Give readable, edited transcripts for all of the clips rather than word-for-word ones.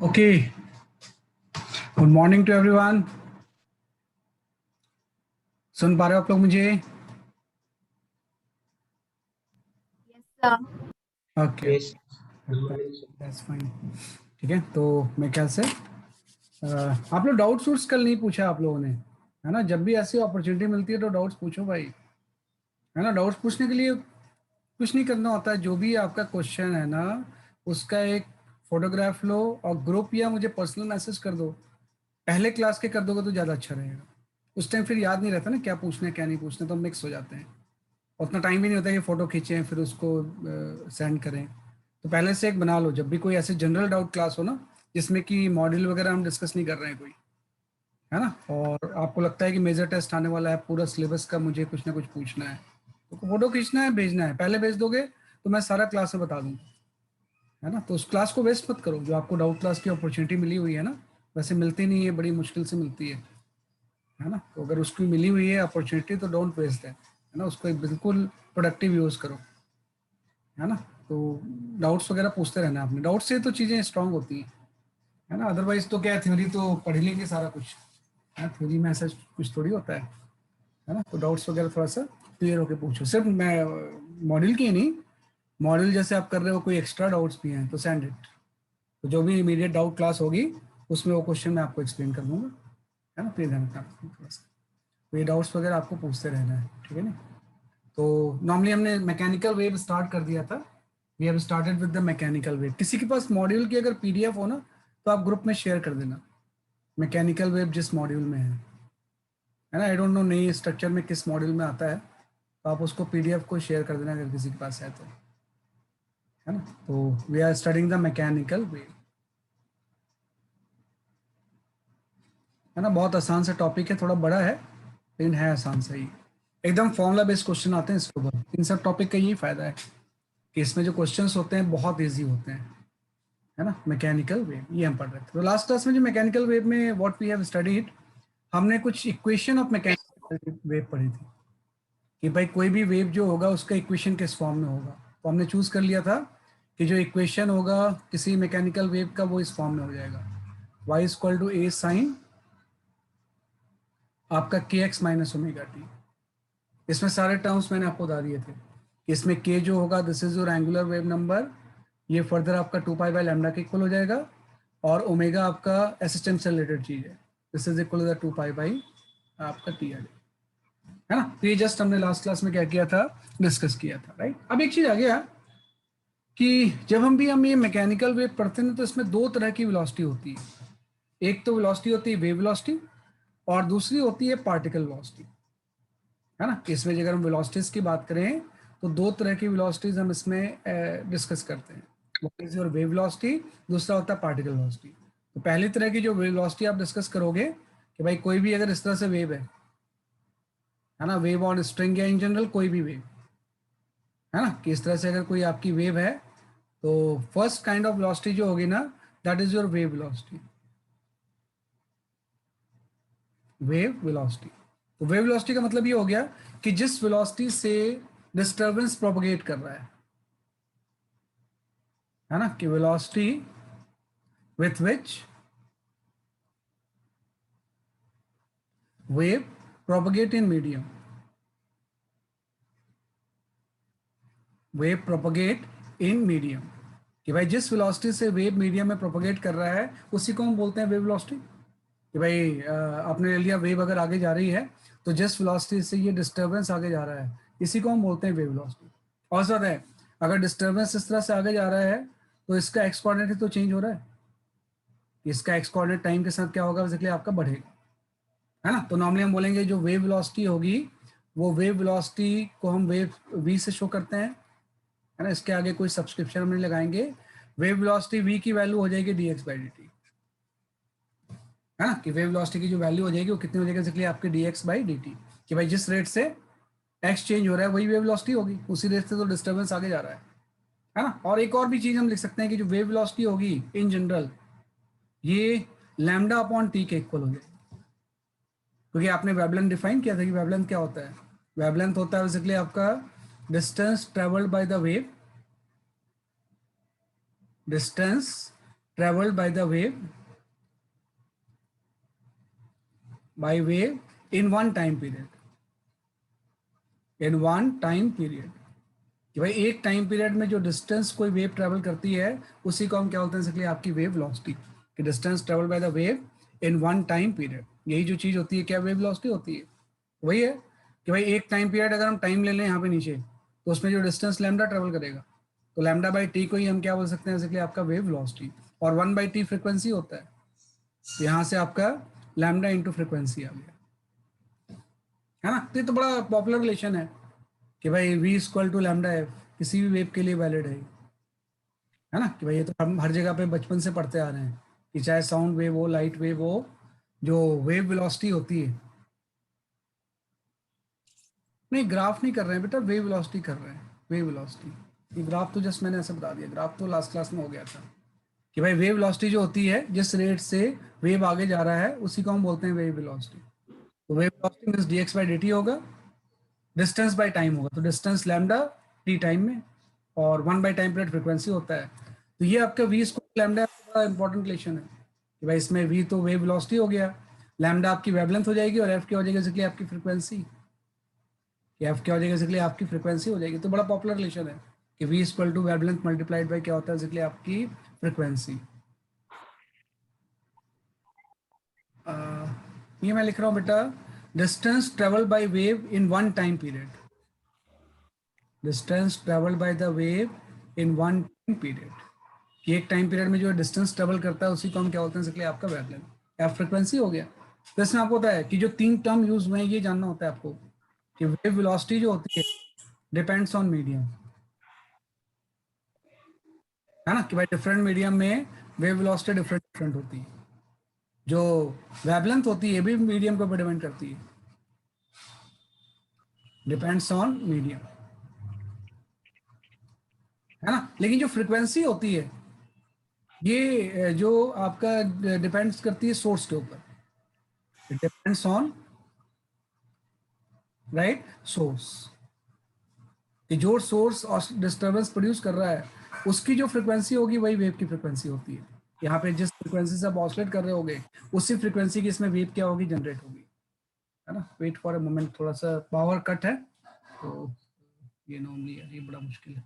Okay, good morning to everyone. सुन पा रहे हो आप लोग मुझे? Yes, okay, Yes, good morning, sir. That's fine. ठीक है, तो मैं ख्याल से आप लोग डाउट्स वूट्स कल नहीं पूछा आप लोगों ने, है ना? जब भी ऐसी अपॉर्चुनिटी मिलती है तो डाउट्स पूछो भाई, है ना? डाउट्स पूछने के लिए कुछ नहीं करना होता है। जो भी आपका क्वेश्चन है ना, उसका एक फोटोग्राफ लो और ग्रुप या मुझे पर्सनल मैसेज कर दो। पहले क्लास के कर दोगे तो ज़्यादा अच्छा रहेगा। उस टाइम फिर याद नहीं रहता ना क्या पूछना है क्या नहीं पूछना, तो मिक्स हो जाते हैं। उतना टाइम भी नहीं होता कि फ़ोटो खींचें फिर उसको सेंड करें। तो पहले से एक बना लो, जब भी कोई ऐसे जनरल डाउट क्लास हो ना, जिसमें कि मॉड्यूल वगैरह हम डिस्कस नहीं कर रहे हैं कोई, है ना, और आपको लगता है कि मेजर टेस्ट आने वाला है, पूरा सिलेबस का मुझे कुछ ना कुछ पूछना है, तो फ़ोटो खींचना है, भेजना है। पहले भेज दोगे तो मैं सारा क्लास में बता दूँगा, है ना? तो उस क्लास को वेस्ट मत करो, जो आपको डाउट क्लास की अपॉर्चुनिटी मिली हुई है ना, वैसे मिलती नहीं है, बड़ी मुश्किल से मिलती है ना? तो अगर उसकी मिली हुई है अपॉर्चुनिटी तो डोंट वेस्ट दैट, है ना? उसको एक बिल्कुल प्रोडक्टिव यूज़ करो, है ना? तो डाउट्स वगैरह पूछते रहना आपने, डाउट्स से तो चीज़ें स्ट्रांग होती हैं, है ना? अदरवाइज तो क्या है, थ्योरी तो पढ़ ही लेंगे सारा कुछ, है? थ्योरी में ऐसा कुछ थोड़ी होता है ना? तो डाउट्स वगैरह थोड़ा सा क्लियर होकर पूछो। सिर्फ मैं मॉड्यूल की नहीं, मॉड्यूल जैसे आप कर रहे हो, कोई एक्स्ट्रा डाउट्स भी हैं तो सेंड इट। तो जो भी इमीडिएट डाउट क्लास होगी उसमें वो क्वेश्चन मैं आपको एक्सप्लेन कर दूंगा, है ना? प्लीज ध्यान रखना थोड़ा सा, तो ये डाउट्स वगैरह आपको पूछते रहना है, ठीक है ना? तो नॉर्मली हमने मैकेनिकल वेव स्टार्ट कर दिया था। We have started with the mechanical wave. किसी के पास मॉड्यूल की अगर पीडीएफ हो ना तो आप ग्रुप में शेयर कर देना, मैकेनिकल वेव जिस मॉड्यूल में है ना? आई डोंट नो नई स्ट्रक्चर में किस मॉड्यूल में आता है, तो आप उसको पीडीएफ को शेयर कर देना अगर किसी के पास है तो, है ना? तो we are studying the mechanical wave, है ना? बहुत आसान सा टॉपिक है, थोड़ा बड़ा है लेकिन है आसान सही। एकदम फॉर्मूला बेस्ड क्वेश्चन आते हैं इसके ऊपर। इन सब टॉपिक का यही फायदा है कि इसमें जो क्वेश्चंस होते हैं बहुत इजी होते हैं, है ना? मैकेनिकल वेव ये हम पढ़ रहे थे। तो लास्ट क्लास में जो मैकेनिकल वेव में व्हाट वी हैव स्टडीड, हमने कुछ इक्वेशन ऑफ मैकेनिकल वेव पढ़ी थी कि भाई कोई भी वेव जो होगा उसका इक्वेशन किस फॉर्म में होगा। तो हमने चूज कर लिया था कि जो इक्वेशन होगा किसी मैकेनिकल वेव का वो इस फॉर्म में हो जाएगा, y equal to A sine आपका K x minus omega T. इसमें सारे टर्म्स मैंने आपको बता दिए थे। इसमें k जो होगा this is your angular wave number, ये फर्दर आपका 2 पाई बाय लैम्डा के इक्वल हो जाएगा, और ओमेगा आपका एसिस्टेम से रिलेटेड चीज है, this is equal to 2 pi by आपका टी आर, है ना? तो ये जस्ट हमने लास्ट क्लास में क्या किया था, डिस्कस किया था, राइट? अब एक चीज आ गया कि जब हम ये मैकेनिकल वेव पढ़ते हैं तो इसमें दो तरह की वेलोसिटी होती है। एक तो वेलोसिटी होती है वेव वेलोसिटी, और दूसरी होती है पार्टिकल वेलोसिटी, है ना? इसमें अगर हम वेलोसिटीज की बात करें तो दो तरह की वेलोसिटीज हम इसमें डिस्कस करते हैं। One is your wave velocity, दूसरा होता है पार्टिकल वेलोसिटी। तो पहली तरह की जो वेलोसिटी आप डिस्कस करोगे कि भाई कोई भी अगर इस तरह से वेव है ना, वेव ऑन स्ट्रिंग या इन जनरल कोई भी वेव, है ना, कि इस तरह से अगर कोई आपकी वेव है तो फर्स्ट काइंड ऑफ वेलोसिटी जो होगी ना, that is your wave velocity, wave velocity. तो वेव वेलोसिटी का मतलब ये हो गया कि जिस वेलोसिटी से डिस्टरबेंस प्रोपगेट कर रहा है ना, कि velocity with which wave propagate in medium, wave propagate in medium, कि भाई जिस वेलोसिटी से वेव मीडियम में प्रोपगेट कर रहा है उसी को हम बोलते हैं वेव वेलोसिटी। कि भाई आपने ले लिया वेव अगर आगे जा रही है तो जिस वेलोसिटी से ये डिस्टरबेंस आगे जा रहा है इसी को हम बोलते हैं वेव वेलोसिटी। और सर है, अगर डिस्टरबेंस इस तरह से आगे जा रहा है तो इसका एक्स कोऑर्डिनेट तो चेंज हो रहा है, इसका एक्स कोऑर्डिनेट टाइम के साथ क्या होगा, बेसिकली आपका बढ़ेगा, है ना? तो नॉर्मली हम बोलेंगे जो वेव वेलोसिटी होगी वो वेव वेलोसिटी को हम वेव वी से शो करते हैं, है ना? इसके आगे कोई सब्सक्रिप्शन हम नहीं लगाएंगे। वेव वेलोसिटी वी की वैल्यू हो जाएगी D X by D T, है ना? कि वेव वेलोसिटी की जो वैल्यू हो जाएगी वो कितनी हो जाएगी, बेसिकली आपकी D X by D T, कि भाई जिस रेट से एक्स चेंज हो रहा है वही वेव वेलोसिटी होगी, उसी रेट से तो डिस्टर्बेंस आगे जा रहा है ना? और एक और भी चीज हम लिख सकते हैं कि जो वेव वेलोसिटी होगी इन जनरल ये लैम्डा अपॉन टी के इक्वल हो जाएगी, क्योंकि आपने वेवलेंथ डिफाइन किया था कि वेवलेंथ क्या होता है। वेवलेंथ होता है बेसिकली आपका distance travelled by the wave, distance traveled by the wave in one time period, in one time period। कि भाई एक टाइम पीरियड में जो डिस्टेंस कोई वेव ट्रेवल करती है उसी को हम क्या बोलते हैं, इसलिए आपकी वेव वेलोसिटी, कि distance travel by the wave in one time period. यही जो चीज होती है क्या वेव वेलोसिटी होती है, वही है कि भाई एक टाइम पीरियड अगर हम टाइम ले लें यहाँ पे नीचे, तो उसमें जो डिस्टेंस लैम्डा ट्रेवल करेगा, तो लैम्डा बाई टी को ही हम क्या बोल सकते हैं, इसलिए आपका वेव वेलोसिटी। और 1/t फ्रिक्वेंसी होता है, तो यहाँ से आपका लैम्डा इंटू फ्रिक्वेंसी आ गया, है ना। तो ये तो बड़ा पॉपुलर रिलेशन है कि भाई v equal to lambda F किसी भी वेव के लिए वैलिड है ना। कि भाई ये तो हम हर जगह पे बचपन से पढ़ते आ रहे हैं कि चाहे साउंड वेव हो, लाइट वेव हो, जो वेव वेलोसिटी होती है, नहीं ग्राफ नहीं कर रहे हैं बेटा, वेव वेलोसिटी कर रहे हैं, वेव वेलोसिटी। ये ग्राफ तो जस्ट मैंने ऐसे बता दिया, ग्राफ तो लास्ट क्लास में हो गया था कि भाई वेव वेलोसिटी जो होती है, जिस रेट से वेव आगे जा रहा है उसी को हम बोलते हैं वेव वेलोसिटी। तो wave velocity means dx by dt होगा, डिस्टेंस बाय टाइम होगा, तो डिस्टेंस लैम्डा टी टाइम में, और 1/टाइम पीरियड फ्रिक्वेंसी होता है। तो ये आपका v स्क्वायर लैम्डा बड़ा इंपॉर्टेंट रिलेशन है कि भाई इसमें v तो वेव वेलोसिटी हो गया, लैम्डा आपकी वेवलेंथ हो जाएगी, और f क्या हो जाएगा बेसिकली आपकी फ्रीक्वेंसी, कि f क्या हो जाएगा बेसिकली आपकी फ्रीक्वेंसी हो जाएगी। तो बड़ा पॉपुलर रिलेशन है कि v equal to wavelength multiplied by क्या होता है बेसिकली आपकी फ्रीक्वेंसी। ये मैं लिख रहा हूँ बेटा, distance travel by wave in one time period, distance travel by the wave in one time period, कि एक टाइम पीरियड में जो डिस्टेंस ट्रेवल करता है उसी को हम क्या बोलते हैं, इसलिए आपका वेवलेंथ या फ्रिक्वेंसी हो गया। तो इसमें आपको होता है कि जो तीन टर्म यूज हुए हैं ये जानना होता है आपको, कि वेव वेलोसिटी जो होती है डिपेंड्स ऑन मीडियम, है ना। कि भाई डिफरेंट मीडियम में वेव वेलोसिटी डिफरेंट डिफरेंट होती है, जो वेवलेंथ होती है भी मीडियम के ऊपर डिपेंड करती है, डिपेंड्स ऑन मीडियम, है ना। लेकिन जो फ्रिक्वेंसी होती है ये जो आपका डिपेंड्स करती है सोर्स के ऊपर, it depends on right source, कि जो सोर्स डिस्टर्बेंस प्रोड्यूस कर रहा है उसकी जो फ्रिक्वेंसी होगी वही वेव की फ्रिक्वेंसी होती है। यहाँ पे जिस फ्रिक्वेंसी से आप ऑसिलेट कर रहे होगे उसी फ्रिक्वेंसी की इसमें वेव क्या होगी, जनरेट होगी, है ना। वेट फॉर अ मोमेंट, थोड़ा सा पावर कट है तो ये नॉर्मली है, ये बड़ा मुश्किल है।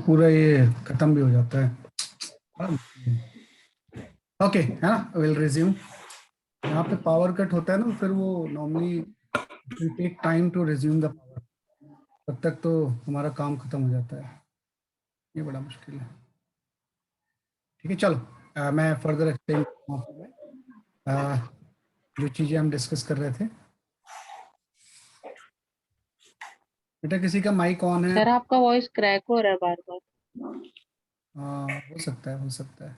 पूरा ये खत्म भी हो जाता है। ओके, है ना, विल रिज्यूम। यहाँ पे पावर कट होता है ना, फिर वो normally will take time to resume the power, तब तक तो हमारा काम खत्म हो जाता है, ये बड़ा मुश्किल है। ठीक है चलो, मैं फर्दर एक्सप्लेन करता हूँ आपको मैं, जो चीज़ें हम डिस्कस कर रहे थे। बेटा किसी का माइक ऑन है? सर आपका वॉइस क्रैक हो रहा है बार बार। हो सकता है, हो सकता है।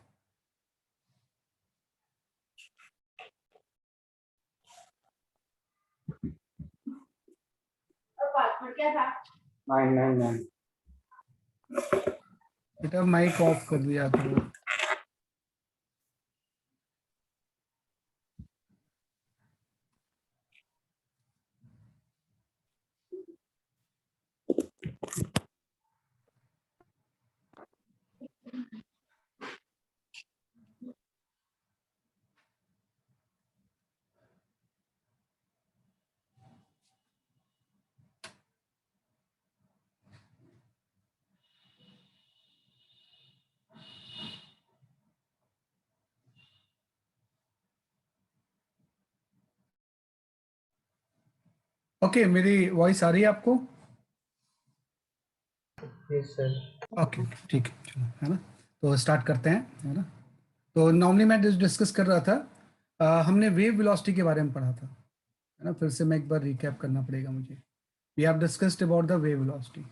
Nine nine nine. बेटा माइक ऑफ कर दिया करो। ओके, मेरी वॉइस आ रही है आपको? Yes sir. ओके ठीक है चलो, है ना। तो स्टार्ट करते हैं, है ना। तो नॉर्मली मैं डिस्कस कर रहा था, हमने वेव वेलोसिटी के बारे में पढ़ा था, है ना। फिर से मैं एक बार रिकैप करना पड़ेगा मुझे। We have discussed about the wave velocity.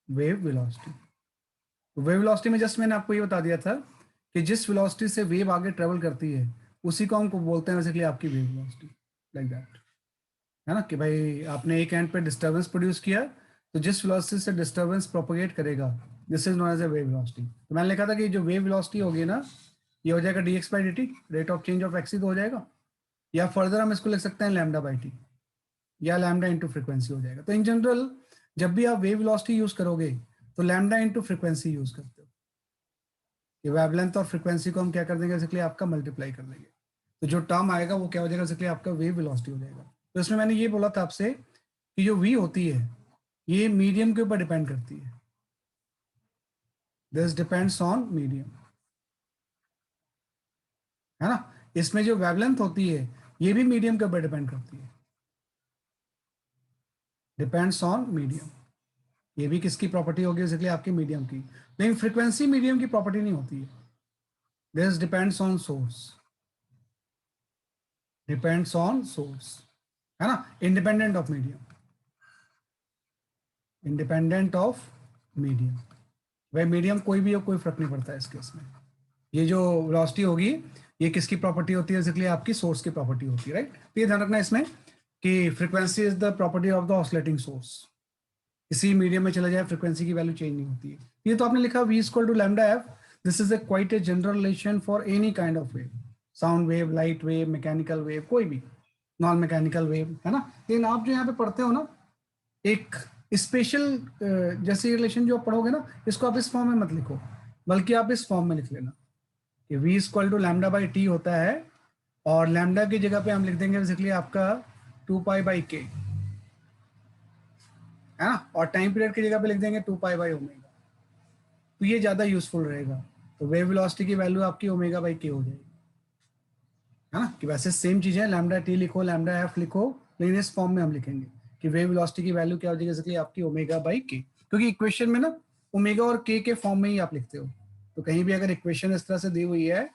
Wave velocity, wave velocity में जस्ट मैंने आपको ये बता दिया था कि जिस वेलोसिटी से वेव आगे ट्रेवल करती है उसी को हमको बोलते हैं बेसिकली आपकी वेव वेलोसिटी, लाइक दैट, है ना। कि भाई आपने एक एंड पे डिस्टर्बेंस प्रोड्यूस किया, तो जिस वेलोसिटी से डिस्टर्बेंस प्रोपोगेट करेगा this is known as a wave velocity. तो मैंने लिखा था कि जो वेव वेलोसिटी होगी ना, ये हो जाएगा dx by dt, rate of change of x ही तो हो जाएगा, या फर्दर हम इसको लिख सकते हैं लैम्डा बाई टी, या लैम्डा इंटू फ्रिक्वेंसी हो जाएगा। तो इन जनरल जब भी आप वेव वेलोसिटी यूज करोगे तो लैम्डा इंटू फ्रिक्वेंसी यूज करते हो, कि वेवलेंथ और फ्रिक्वेंसी को हम क्या कर देंगे बेसिकली आपका मल्टीप्लाई कर देंगे, तो जो टर्म आएगा वो क्या हो जाएगा बेसिकली आपका वेव वेलोसिटी हो जाएगा। तो इसमें मैंने ये बोला था आपसे कि जो v होती है ये मीडियम के ऊपर डिपेंड करती है, दिस डिपेंड्स ऑन मीडियम, है ना। इसमें जो वेवलेंथ होती है ये भी मीडियम के ऊपर डिपेंड करती है, डिपेंड्स ऑन मीडियम। ये भी किसकी प्रॉपर्टी होगी बेसिकली आपकी मीडियम की, लेकिन फ्रीक्वेंसी मीडियम की प्रॉपर्टी नहीं होती है, this depends on source, depends on source, है ना, independent of medium, independent of medium. वह मीडियम कोई भी हो कोई फर्क नहीं पड़ता है इस केस में। ये जो वेलोसिटी होगी ये किसकी प्रॉपर्टी होती है बेसिकली आपकी सोर्स की प्रॉपर्टी होती है, राइट। तो ये ध्यान रखना इसमें कि frequency is the property of the oscillating source, इसी मीडियम में चला जाए फ्रीक्वेंसी की वैल्यू चेंज नहीं होती है। ये तो आपने लिखा v equal to lambda F, this is a quite a general relation for any kind of wave, sound wave, light wave, mechanical wave, कोई भी नॉन मैकेनिकल वेव, है ना। लेकिन आप जो यहाँ पे पढ़ते हो ना एक स्पेशल जैसे रिलेशन जो आप पढ़ोगे ना, इसको आप इस फॉर्म में मत लिखो, बल्कि आप इस फॉर्म में लिख लेना कि v equal to lambda by T होता है, और लैम्डा की जगह पे हम लिख देंगे बेसिकली आपका 2 पाई बाई के, है ना, और टाइम पीरियड की जगह पे लिख देंगे 2 पाई बाई ओमेगा। तो ये ज़्यादा यूजफुल रहेगा। तो वेव वेलोसिटी की वैल्यू आपकी ओमेगा बाई के हो जाएगी, है ना। कि वैसे सेम चीज़ है, लैम्डा टी लिखो, लैम्डा एफ लिखो, लेकिन इस फॉर्म में हम लिखेंगे कि वेव वेलोसिटी की वैल्यू क्या हो जाएगी बेसिकली आपकी ओमेगा बाई के, क्योंकि इक्वेशन में ना ओमेगा और के फॉर्म में ही आप लिखते हो। तो कहीं भी अगर इक्वेशन इस तरह से दी हुई है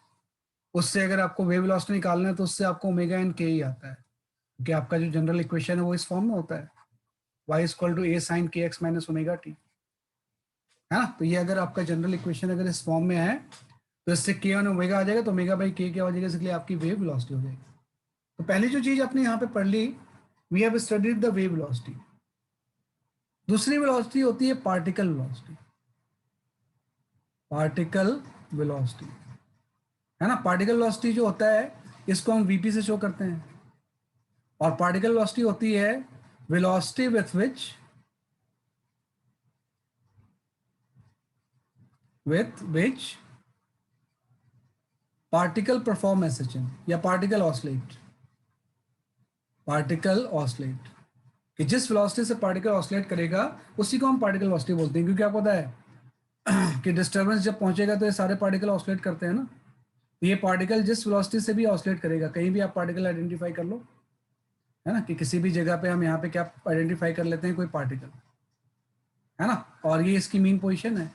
उससे अगर आपको वेव वेलोसिटी निकालना है तो उससे आपको ओमेगा एंड के ही आता है, क्योंकि आपका जो जनरल इक्वेशन है वो इस फॉर्म में होता है, y equal to A sine के एक्स माइनस ओमेगा टी, है ना। तो ये अगर आपका जनरल इक्वेशन अगर इस फॉर्म में है तो इससे के और ओमेगा आ जाएगा, तो ओमेगा बाई के क्या हो जाएगा, इसलिए आपकी वेव वेलोसिटी हो जाएगी। तो पहली जो चीज आपने यहाँ पे पढ़ ली, we have studied the wave velocity. दूसरी वेलोसिटी होती है पार्टिकल वेलोसिटी, पार्टिकल वेलोसिटी, है ना। पार्टिकल वेलोसिटी जो होता है इसको हम वीपी से शो करते हैं, और पार्टिकल वेलोसिटी होती है velocity with which particle perform SHM या पार्टिकल ऑसिलेट, पार्टिकल ऑसिलेट, कि जिस वेलोसिटी से पार्टिकल ऑसिलेट करेगा उसी को हम पार्टिकल वेलोसिटी बोलते हैं। क्योंकि आपको पता है कि डिस्टर्बेंस जब पहुंचेगा तो ये सारे पार्टिकल ऑसिलेट करते हैं ना, तो ये पार्टिकल जिस वेलोसिटी से भी ऑसिलेट करेगा, कहीं भी आप पार्टिकल आइडेंटिफाई कर लो, है ना, कि किसी भी जगह पे हम यहाँ पे क्या आइडेंटिफाई कर लेते हैं, कोई पार्टिकल, है ना, और ये इसकी मीन पोजीशन है।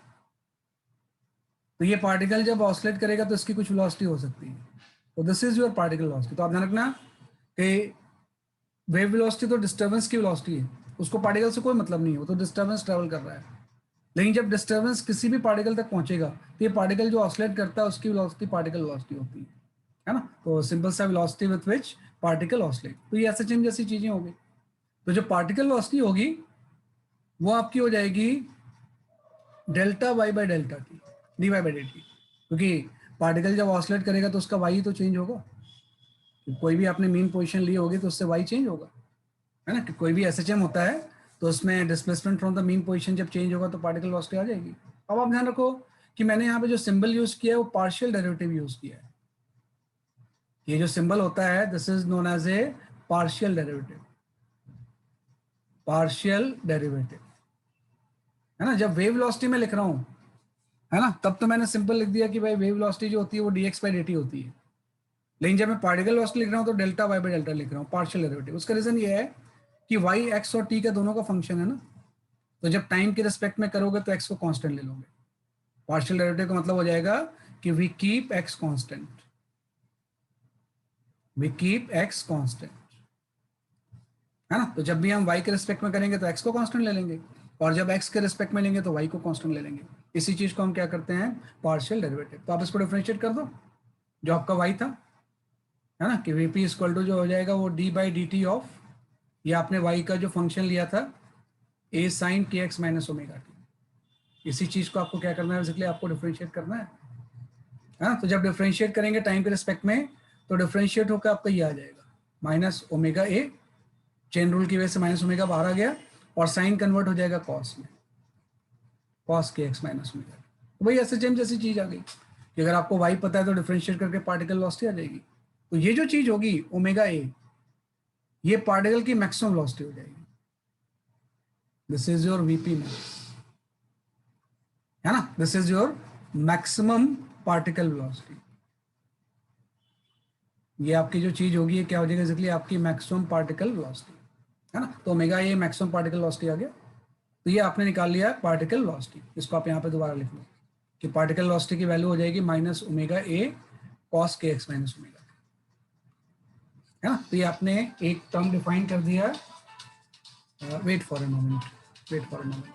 तो ये पार्टिकल जब ऑसिलेट करेगा तो इसकी कुछ वेलोसिटी हो सकती है, तो this is your particle velocity. तो आप ध्यान रखना कि वेव वेलोसिटी तो डिस्टर्बेंस की वेलोसिटी है, उसको पार्टिकल से कोई मतलब नहीं है, वो तो डिस्टर्बेंस ट्रेवल कर रहा है। लेकिन जब डिस्टर्बेंस किसी भी पार्टिकल तक पहुंचेगा तो ये पार्टिकल जो ऑसिलेट करता है उसकी वेलोसिटी पार्टिकल वेलोसिटी होती है ना। तो सिंपल सा velocity with which particle oscillate, तो ये एसएचएम जैसी चीजें होगी। तो जो पार्टिकल वेलोसिटी होगी वो आपकी हो जाएगी delta Y by delta T, D Y by D T, क्योंकि पार्टिकल जब ऑसिलेट करेगा तो उसका वाई तो चेंज होगा, कोई भी आपने मीन पोजीशन ली होगी तो उससे वाई चेंज होगा, है ना। कि कोई भी एसएचएम होता है तो उसमें displacement from the mean position जब चेंज होगा तो पार्टिकल वेलोसिटी आ जाएगी। अब आप ध्यान रखो कि मैंने यहाँ पे जो सिंबल यूज किया है वो पार्शियल डेरिवेटिव यूज किया है। ये जो सिंबल होता है this is known as a partial derivative, partial derivative, है ना। जब वेव वेलोसिटी में लिख रहा हूँ, है ना, तब तो मैंने सिंपल लिख दिया कि भाई वेव वेलोसिटी जो होती है वो dx बाई dt होती है। लेकिन जब मैं पार्टिकल वेलोसिटी लिख रहा हूँ तो डेल्टा वाई बाई डेल्टा लिख रहा हूँ, पार्शियल डेरिवेटिव। उसका रीजन ये है कि y x और t का दोनों का फंक्शन है ना, तो जब टाइम के रिस्पेक्ट में करोगे तो x को कांस्टेंट ले लोगे। पार्शियल डेरिवेटिव का मतलब हो जाएगा कि we keep x constant, we keep x constant. है ना। तो जब भी हम y के रिस्पेक्ट में करेंगे तो x को कांस्टेंट ले लेंगे, और जब x के रिस्पेक्ट में लेंगे तो y को कांस्टेंट ले लेंगे। इसी चीज को हम क्या करते हैं, पार्शियल डेरिवेटिव। तो आप इसको डिफरेंशिएट कर दो, जो आपका y था, है ना, कि vp इक्वल टू जो हो जाएगा वो d by D T of, ये आपने y का जो फंक्शन लिया था a साइन के एक्स माइनस ओमेगा टी, इसी चीज को आपको क्या करना है, बेसिकली आपको डिफरेंशिएट करना है ना। तो जब डिफरेंशिएट करेंगे टाइम के रिस्पेक्ट में, तो डिफरेंशिएट होकर आपका ये आ जाएगा माइनस ओमेगा ए, चेन रूल की वजह से माइनस ओमेगा बाहर आ गया, और साइन कन्वर्ट हो जाएगा कॉस में, कॉस के एक्स माइनस ओमेगा। तो भाई ऐसे सेम जैसी चीज आ गई कि अगर आपको y पता है तो डिफरेंशिएट करके पार्टिकल वेलोसिटी आ जाएगी। तो ये जो चीज होगी ओमेगा ए, ये पार्टिकल की मैक्सिमम वेलोसिटी हो जाएगी। This is your VP max, है ना, this is your maximum particle velocity. ये आपकी जो चीज होगी ये क्या हो जाएगा, बेसिकली आपकी मैक्सिमम पार्टिकल वेलोसिटी, है ना। तो ओमेगा ये मैक्सिमम पार्टिकल वेलोसिटी आ गया। तो ये आपने निकाल लिया पार्टिकल वेलोसिटी। इसको आप यहाँ पे दोबारा लिख लो कि पार्टिकल वेलोसिटी की वैल्यू हो जाएगी माइनस ओमेगा ए कॉस के एक्स माइनस ओमेगा, है ना। तो ये आपने एक टर्म डिफाइन कर दिया। Wait for a moment, wait for a moment.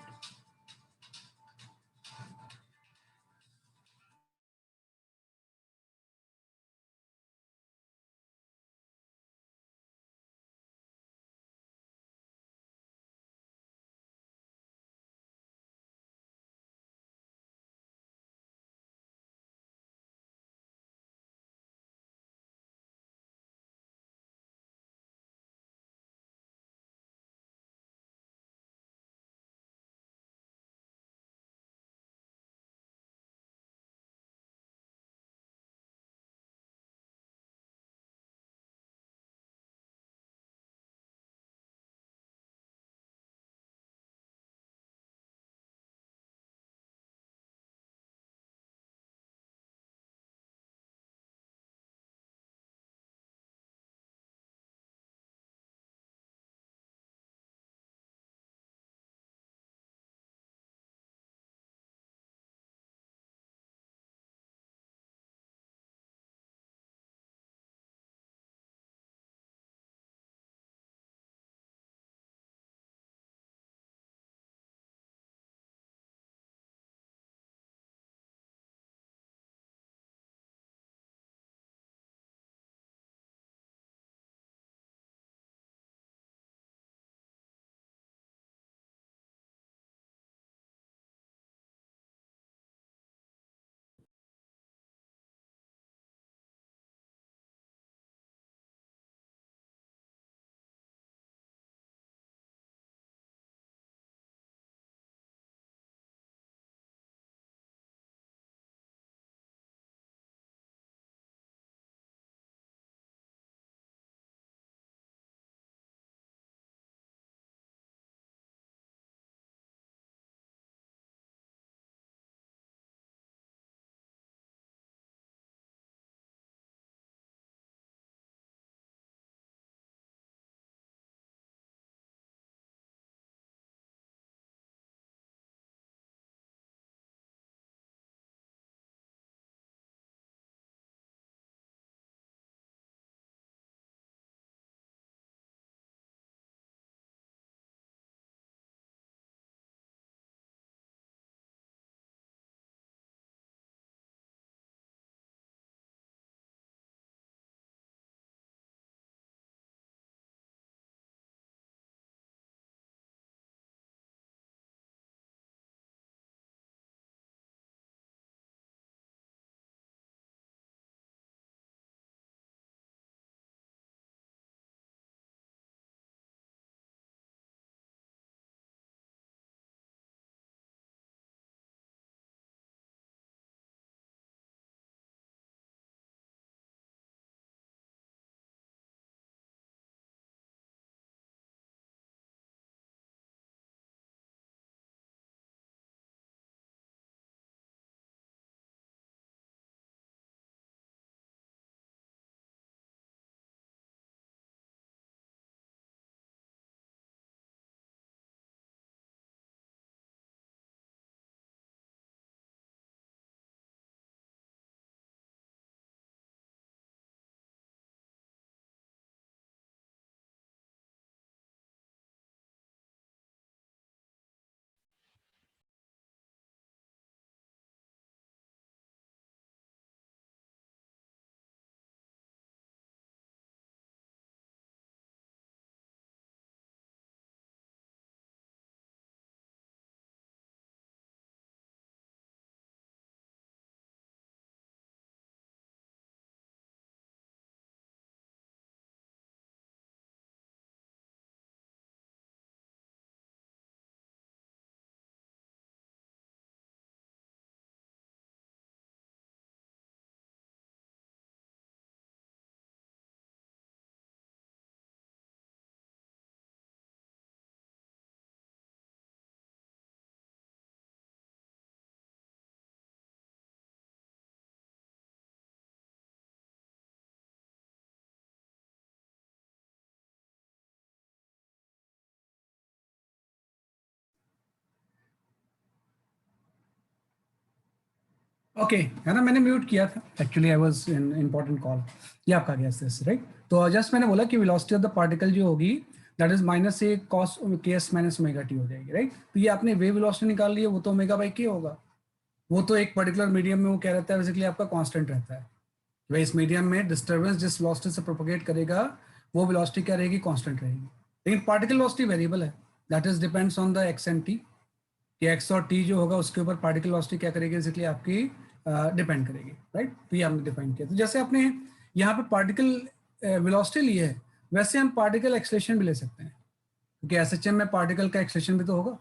Okay है ना, मैंने म्यूट किया था actually, I was in important call. ये आपका गया दिस राइट। तो जस्ट मैंने बोला कि वेलोसिटी ऑफ द पार्टिकल जो होगी that is minus A cos के एस माइनस ओमेगा टी हो जाएगी राइट। तो ये आपने वेव वेलोसिटी निकाल ली है, वो तो ओमेगा बाई के होगा। वो तो एक पर्टिकुलर मीडियम में वो क्या रहता है बेसिकली आपका कांस्टेंट रहता है। भाई इस मीडियम में डिस्टर्बेंस जिस वेलोसिटी से प्रोपोगेट करेगा वो वेलोसिटी क्या रहेगी, कांस्टेंट रहेगी। लेकिन पार्टिकल वेलोसिटी वेरिएबल है, that is depends on the x and T, कि एक्स और टी जो होगा उसके ऊपर पार्टिकल वेलोसिटी क्या करेगी बेसिकली आपकी डिपेंड करेगी राइट। तो ये हमने डिफाइन किया। तो जैसे आपने यहाँ पे पार्टिकल वेलोसिटी ली है, वैसे हम पार्टिकल एक्सलेशन भी ले सकते हैं, क्योंकि एसएचएम में पार्टिकल का एक्सलेशन भी तो होगा।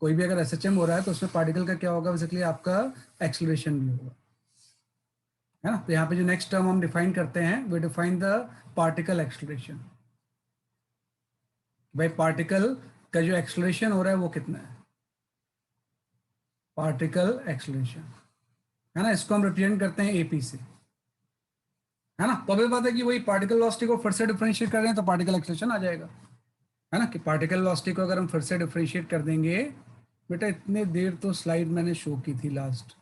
कोई भी अगर एसएचएम हो रहा है तो उसमें पार्टिकल का क्या होगा बेसिकली आपका एक्सलेशन भी होगा, है ना। तो यहाँ पे जो नेक्स्ट टर्म हम डिफाइन करते हैं we define the particle acceleration. भाई पार्टिकल का जो एक्सलेशन हो रहा है वो कितना है, पार्टिकल एक्सलेशन, है ना। इसको हम रिप्रेजेंट करते हैं एपी से, है ना। तो अभी बात है कि वही पार्टिकल वेलोसिटी को फिर से डिफरेंशिएट कर रहे हैं तो पार्टिकल एक्सलेशन आ जाएगा, है ना। कि पार्टिकल वेलोसिटी को अगर हम फिर से डिफरेंशिएट कर देंगे, बेटा इतने देर तो स्लाइड मैंने शो की थी लास्ट,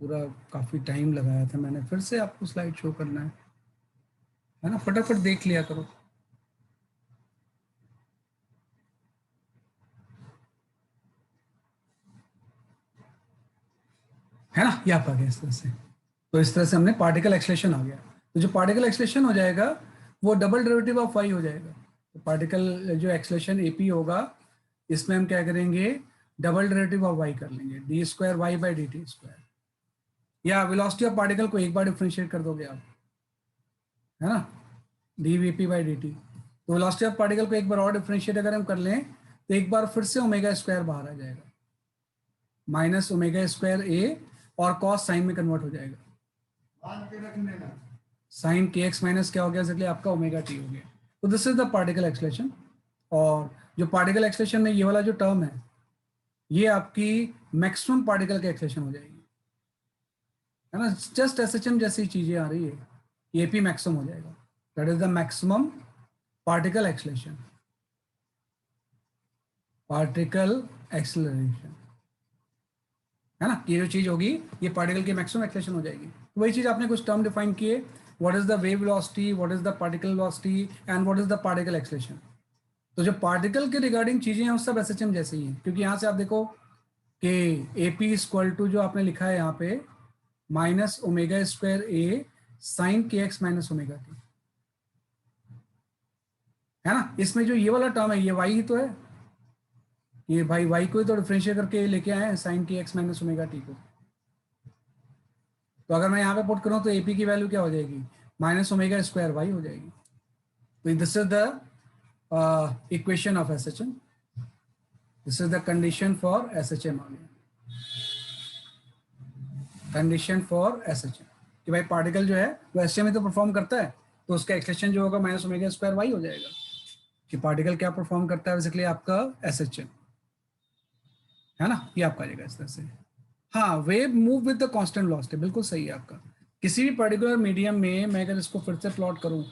पूरा काफी टाइम लगाया था मैंने, फिर से आपको स्लाइड शो करना है ना। फटाफट देख लिया करो। है ना, ये आपका गया इस तरह से। तो इस तरह से हमने पार्टिकल एक्सलेशन आ गया। तो जो पार्टिकल एक्सलेशन हो जाएगा वो डबल डेरिवेटिव ऑफ वाई हो जाएगा। तो पार्टिकल जो एक्सलेशन एपी होगा इसमें हम क्या करेंगे, डबल डेरिवेटिव ऑफ वाई कर लेंगे, D square Y by D T square, या वेलोसिटी ऑफ पार्टिकल को एक बार डिफरेंशिएट कर दोगे आप, है ना, D V P by D T. तो वेलोसिटी ऑफ पार्टिकल को एक बार और डिफरेंशिएट अगर हम कर लें तो एक बार फिर से ओमेगा स्क्वायर बाहर आ जाएगा, माइनस ओमेगा स्क्वायर ए, और कॉस साइन में कन्वर्ट हो जाएगा, साइन के एक्स माइनस क्या हो गया इसलिए आपका ओमेगा टी हो गया। तो this is the particle acceleration. और जो पार्टिकल एक्सलेशन में ये वाला जो टर्म है ये आपकी मैक्सिमम पार्टिकल के एक्सलेशन हो जाएगी, है ना। जस्ट एसएचएम जैसी चीजें आ रही है, ये पी मैक्सिमम हो जाएगा, that is the maximum particle acceleration, particle acceleration, है ना। ये जो चीज होगी ये पार्टिकल की मैक्सिमम एक्सलेशन हो जाएगी। तो वही चीज आपने कुछ टर्म डिफाइन किए, what is the wave velocity, what is the particle velocity and what is the particle acceleration. तो जो पार्टिकल के रिगार्डिंग चीजें हैं वो सब एसएचएम जैसे ही हैं, क्योंकि यहाँ से आप देखो कि एपी इक्वल टू जो आपने लिखा है यहाँ पे माइनस ओमेगा स्क्वायर ए साइन के एक्स माइनस ओमेगा टी, है ना। इसमें जो ये वाला टर्म है ये वाई ही तो है, ये भाई वाई को ही तो डिफरेंशिएट करके लेके आए हैं साइन के एक्स माइनस ओमेगा टी को। तो अगर मैं यहाँ पे पुट करूँ तो एपी की वैल्यू क्या हो जाएगी, माइनस ओमेगा स्क्वायर वाई हो जाएगी। तो this is the equation of SHM, this is the condition for SHM आ गया, कंडीशन फॉर एसएचएम कि भाई पार्टिकल जो है वो एसएचएम में तो परफॉर्म करता है, तो उसका एक्सलेशन जो होगा माइनस ओमेगा स्क्वायर वाई हो जाएगा, कि पार्टिकल क्या परफॉर्म करता है बेसिकली आपका एसएचएम, है ना। ये आपका जाएगा इस तरह से। हाँ, wave move with the constant velocity, बिल्कुल सही है आपका। किसी भी पर्टिकुलर मीडियम में मैं अगर इसको फिर से प्लॉट करूं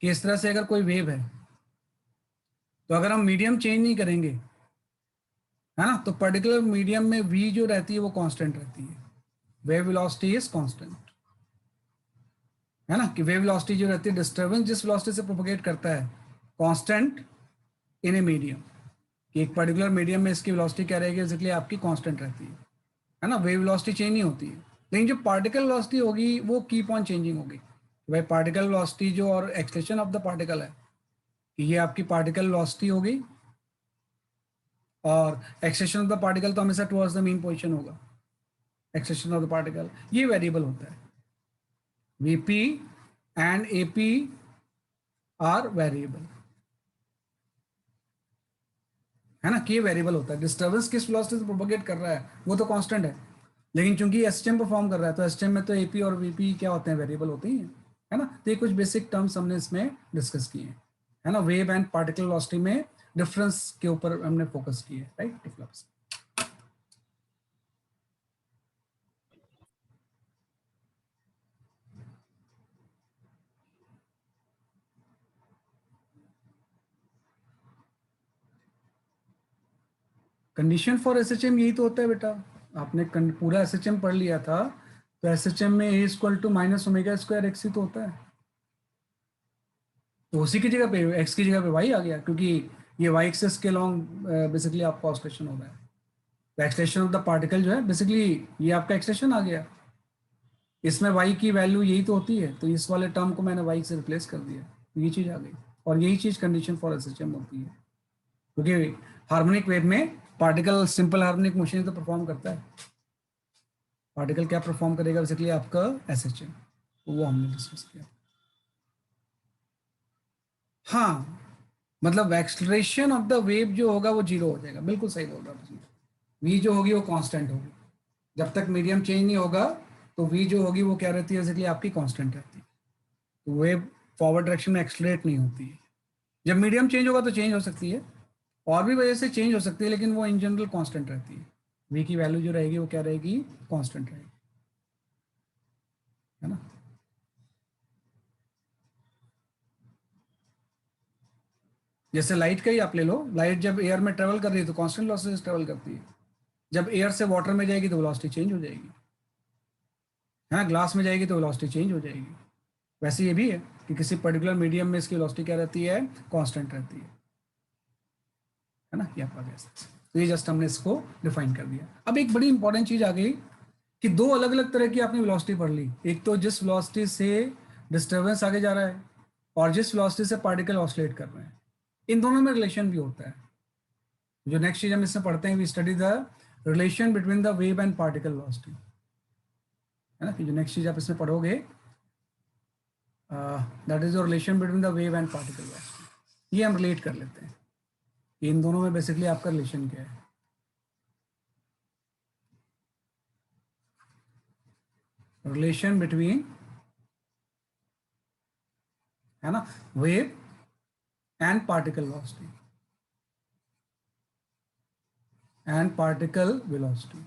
कि इस तरह से अगर कोई वेव है, तो अगर हम मीडियम चेंज नहीं करेंगे, है ना, तो पर्टिकुलर मीडियम में v जो रहती है वो कांस्टेंट रहती है, वेव वेलोसिटी इज कांस्टेंट, है ना। कि वेव वेलोसिटी जो रहती है डिस्टर्बेंस जिस वेलोसिटी से प्रोपोगेट करता है कांस्टेंट इन ए मीडियम, कि एक पर्टिकुलर मीडियम में इसकी वेलोसिटी क्या रहेगी इसलिए आपकी कांस्टेंट रहती है ना। वेव वेलोसिटी चेंज नहीं होती है, लेकिन जो पार्टिकल वेलोसिटी होगी वो कीप ऑन चेंजिंग होगी। भाई पार्टिकल वेलोसिटी जो और एक्सलेशन ऑफ द पार्टिकल है, ये आपकी पार्टिकल वेलोसिटी होगी, और एक्सलेशन ऑफ द पार्टिकल तो हमेशा टुवर्ड्स द मीन पोजीशन होगा। एक्सलेशन ऑफ द पार्टिकल ये वेरिएबल होता है, VP and AP are variable, है ना। कि ये वेरिएबल होता है, डिस्टर्बेंस किस वेलोसिटी से प्रोपोगेट कर रहा है वो तो कांस्टेंट है, लेकिन चूंकि एसएचएम परफॉर्म कर रहा है तो एसएचएम में तो एपी और वीपी क्या होते हैं, वेरिएबल होते ही हैं, है ना। तो ये कुछ बेसिक टर्म्स हमने इसमें डिस्कस किए हैं, है ना। वेव एंड पार्टिकल वेलोसिटी में डिफरेंस के ऊपर हमने फोकस किए, right. Difference condition for SHM यही तो होता है बेटा, आपने पूरा SHM पढ़ लिया था, तो SHM में A equal to minus omega square x ही तो होता है। तो उसी की जगह पे x की जगह पे y आ गया, क्योंकि ये y एक्सेस के लॉन्ग बेसिकली आपका ऑस्लेशन हो रहा है। तो एक्सटेंशन ऑफ द पार्टिकल जो है बेसिकली ये आपका एक्सटेंशन आ गया। इसमें y की वैल्यू यही तो होती है, तो इस वाले टर्म को मैंने y से रिप्लेस कर दिया, तो ये चीज़ आ गई। और यही चीज़ कंडीशन फॉर SHM होती है, क्योंकि हार्मोनिक वेव में पार्टिकल सिंपल हार्मोनिक मोशन तो परफॉर्म करता है। पार्टिकल क्या परफॉर्म करेगा बेसिकली आपका SHM, तो वो हमने डिस्कस किया। हाँ, मतलब एक्सलरेशन ऑफ द वेव जो होगा वो जीरो हो जाएगा, बिल्कुल सही बोल रहा हूँ। वी जो होगी वो कांस्टेंट होगी, जब तक मीडियम चेंज नहीं होगा तो वी जो होगी वो क्या रहती है बेसिकली आपकी कांस्टेंट रहती है। तो वेव फॉरवर्ड डायरेक्शन में एक्सलरेट नहीं होती है। जब मीडियम चेंज होगा तो चेंज हो सकती है, और भी वजह से चेंज हो सकती है, लेकिन वो इन जनरल कांस्टेंट रहती है। वी की वैल्यू जो रहेगी वो क्या रहेगी, कांस्टेंट रहेगी, है ना। जैसे लाइट का ही आप ले लो, लाइट जब एयर में ट्रेवल कर रही है तो कांस्टेंट वेलोसिटी से ट्रेवल करती है। जब एयर से वाटर में जाएगी तो वेलोसिटी चेंज हो जाएगी, है ना। ग्लास में जाएगी तो वेलोसिटी चेंज हो जाएगी। वैसे ये भी है कि किसी पर्टिकुलर मीडियम में इसकी वेलोसिटी क्या रहती है, कांस्टेंट रहती है ना। ये आपका गैस। तो ये जस्ट हमने इसको डिफाइन कर दिया। अब एक बड़ी इंपॉर्टेंट चीज आ गई कि दो अलग अलग तरह की आपने वेलोसिटी पढ़ ली। एक तो जिस वेलोसिटी से डिस्टर्बेंस आगे जा रहा है, और जिस वेलोसिटी से पार्टिकल ऑसिलेट कर रहे हैं, इन दोनों में रिलेशन भी होता है। जो नेक्स्ट चीज हम इसमें पढ़ते हैं, we study the relation between the wave and particle velocity, है ना। कि जो नेक्स्ट चीज आप इसमें पढ़ोगे, that is the relation between the wave and particle velocity. ये हम रिलेट कर लेते हैं कि इन दोनों में बेसिकली आपका रिलेशन क्या है। रिलेशन बिटवीन, है ना, wave and particle velocity and particle velocity.